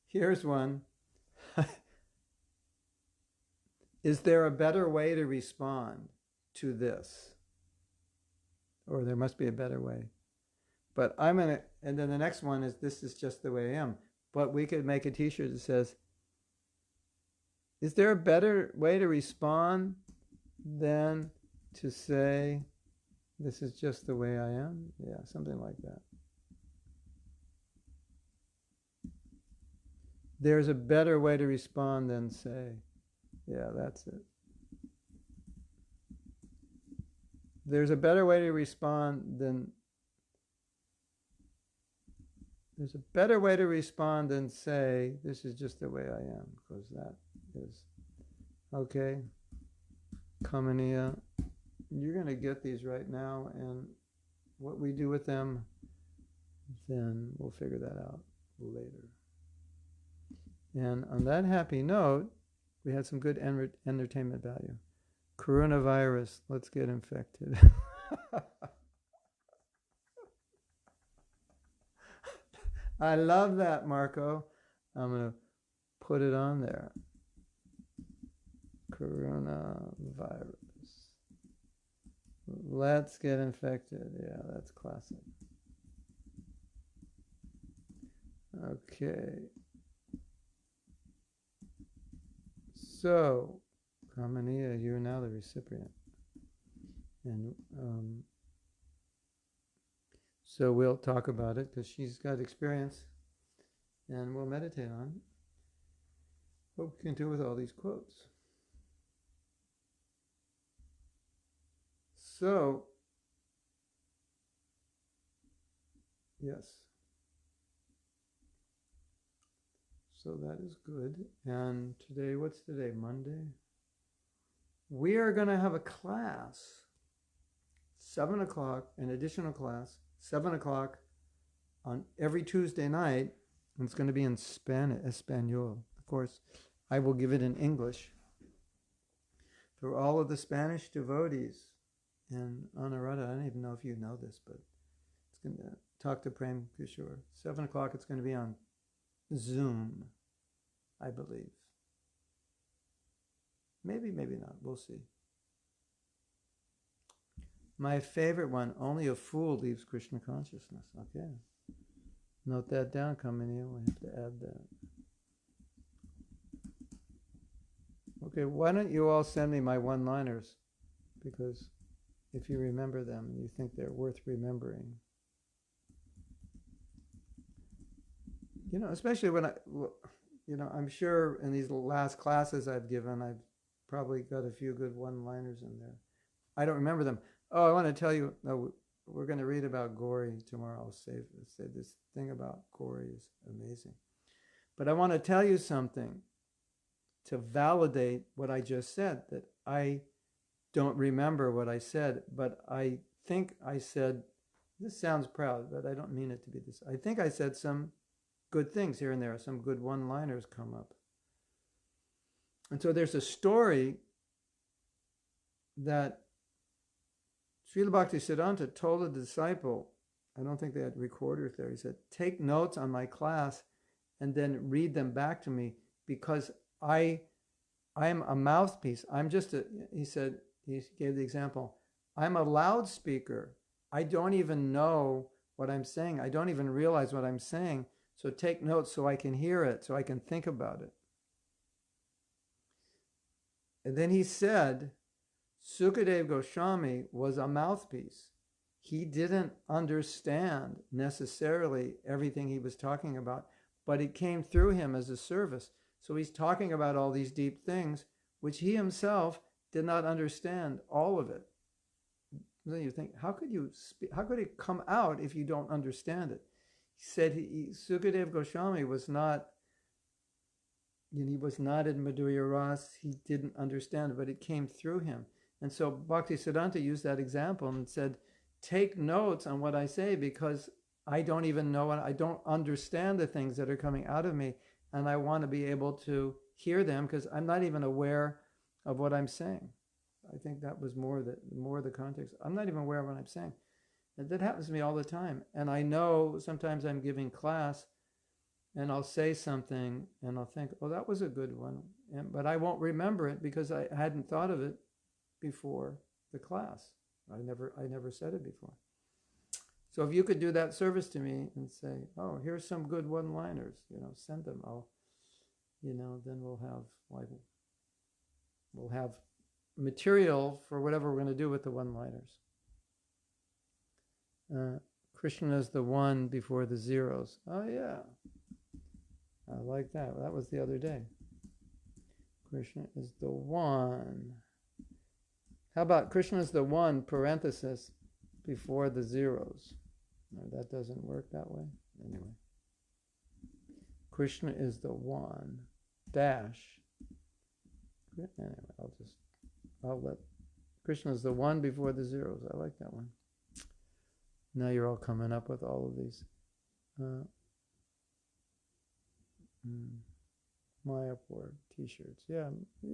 Here's one. Is there a better way to respond to this? Or there must be a better way. But and then the next one is, this is just the way I am. But we could make a t-shirt that says, is there a better way to respond than to say, this is just the way I am? Yeah, something like that. There's a better way to respond than say. Yeah, that's it. There's a better way to respond than say, this is just the way I am, because that is okay. Kamaniya, you're going to get these right now, and what we do with them, then we'll figure that out later. And on that happy note, we had some good entertainment value. Coronavirus, let's get infected. I love that, Marco. I'm going to put it on there. Coronavirus. Let's get infected. Yeah, that's classic. Okay. So, Kamaniya, you're now the recipient. And so we'll talk about it because she's got experience and we'll meditate on what we can do with all these quotes. So, yes. So that is good. And today, what's today? Monday? We are going to have a class, 7 o'clock, an additional class, 7 o'clock on every Tuesday night. And it's going to be in Espanol. Of course, I will give it in English for all of the Spanish devotees. And Anurada, I don't even know if you know this, but it's going to talk to Prem Kishore. 7 o'clock, it's going to be on Zoom, I believe. Maybe, maybe not. We'll see. My favorite one, only a fool leaves Krishna consciousness. Okay. Note that down, Kamini. We have to add that. Okay, why don't you all send me my one-liners? Because if you remember them and you think they're worth remembering. You know, especially when I'm sure in these last classes I've given, I've probably got a few good one-liners in there. I don't remember them. Oh, I want to tell you, we're going to read about Gauri tomorrow. I'll say this thing about Gauri is amazing. But I want to tell you something to validate what I just said, that I don't remember what I said, but I think I said, this sounds proud, but I don't mean it to be this. I think I said some good things here and there, some good one-liners come up. And so there's a story that Srila Bhaktisiddhanta told a disciple, I don't think they had recorders there, he said, take notes on my class and then read them back to me because I am a mouthpiece. He said, he gave the example, I'm a loudspeaker. I don't even know what I'm saying. I don't even realize what I'm saying. So take notes so I can hear it, so I can think about it. And then he said, Sukadeva Goswami was a mouthpiece. He didn't understand necessarily everything he was talking about, but it came through him as a service. So he's talking about all these deep things, which he himself did not understand all of it. Then you think, how could it come out if you don't understand it? He said Sukadeva Goswami was not, he was not in Madhurya Ras. He didn't understand it, but it came through him. And so Bhaktisiddhanta used that example and said, take notes on what I say because I don't even know and I don't understand the things that are coming out of me, and I want to be able to hear them because I'm not even aware of what I'm saying. I think that was more the context. I'm not even aware of what I'm saying. And that happens to me all the time. And I know sometimes I'm giving class and I'll say something and I'll think, oh, that was a good one. But I won't remember it because I hadn't thought of it before the class. I never said it before. So if you could do that service to me and say, oh, here's some good one-liners, send them. Then we'll have material for whatever we're going to do with the one-liners. Krishna is the one before the zeros. Oh yeah, I like that. That was the other day. Krishna is the one. How about Krishna is the one, parenthesis, before the zeros? No, that doesn't work that way. Anyway. Krishna is the one, dash. Anyway, I'll let Krishna is the one before the zeros. I like that one. Now you're all coming up with all of these. Mayapur t-shirts. Yeah.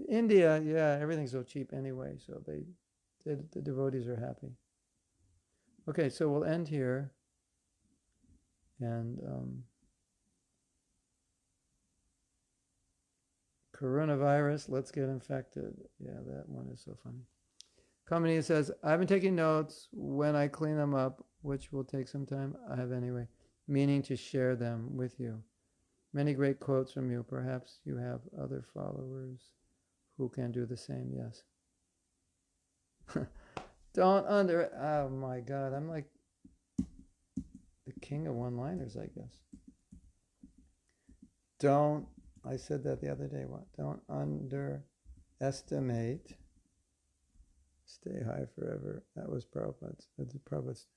India, yeah, everything's so cheap anyway, so the devotees are happy. Okay, so we'll end here. And Coronavirus, let's get infected. Yeah, that one is so funny. Company says, I've been taking notes. When I clean them up, which will take some time, I have anyway, meaning to share them with you. Many great quotes from you. Perhaps you have other followers who can do the same. Yes. Oh my God, I'm like the king of one-liners, I guess. I said that the other day, don't underestimate, stay high forever. That was Prabhupada's. That's Prabhupada's.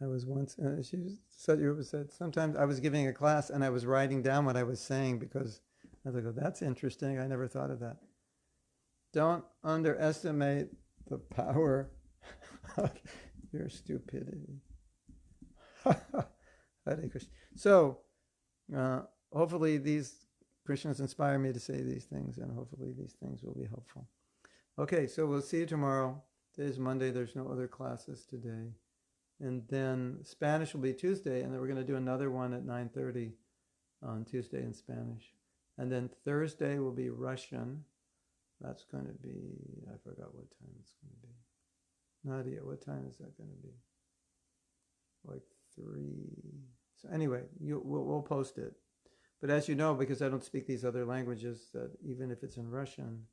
I was once, she said, sometimes I was giving a class and I was writing down what I was saying because I was like, oh, that's interesting. I never thought of that. Don't underestimate the power of your stupidity. Hare Krishna. So, hopefully these Krishnas inspire me to say these things, and hopefully these things will be helpful. Okay, so we'll see you tomorrow. Today's Monday. There's no other classes today. And then Spanish will be Tuesday, and then we're going to do another one at 9:30 on Tuesday in Spanish. And then Thursday will be Russian. That's going to be, I forgot what time it's going to be. Nadia, what time is that going to be? Like 3. So anyway, we'll post it. But as you know, because I don't speak these other languages, that even if it's in Russian,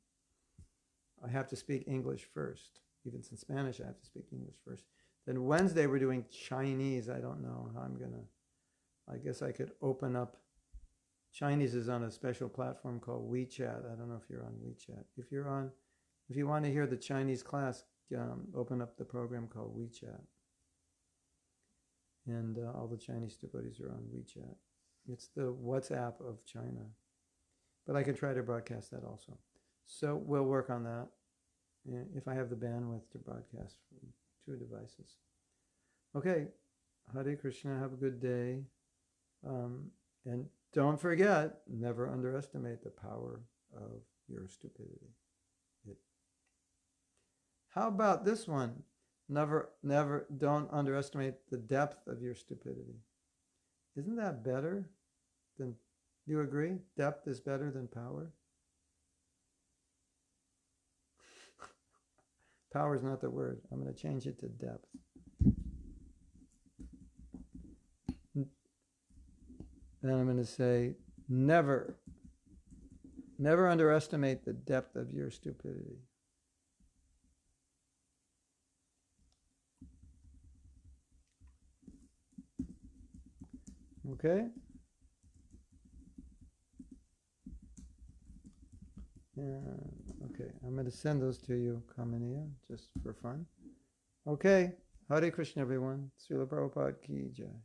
I have to speak English first. Even in Spanish, I have to speak English first. Then Wednesday, we're doing Chinese. I don't know how I'm going to, I guess I could open up. Chinese is on a special platform called WeChat. I don't know if you're on WeChat. If you want to hear the Chinese class, open up the program called WeChat. And all the Chinese devotees are on WeChat. It's the WhatsApp of China. But I can try to broadcast that also. So we'll work on that if I have the bandwidth to broadcast from 2 devices. Okay, Hare Krishna, have a good day. And don't forget, never underestimate the power of your stupidity. How about this one? Don't underestimate the depth of your stupidity. Isn't that better than, do you agree? Depth is better than power? Power is not the word. I'm going to change it to depth. Then I'm going to say, never underestimate the depth of your stupidity. Okay? Okay, I'm going to send those to you, Kamaniya, just for fun. Okay, Hare Krishna, everyone. Srila Prabhupada ki jai.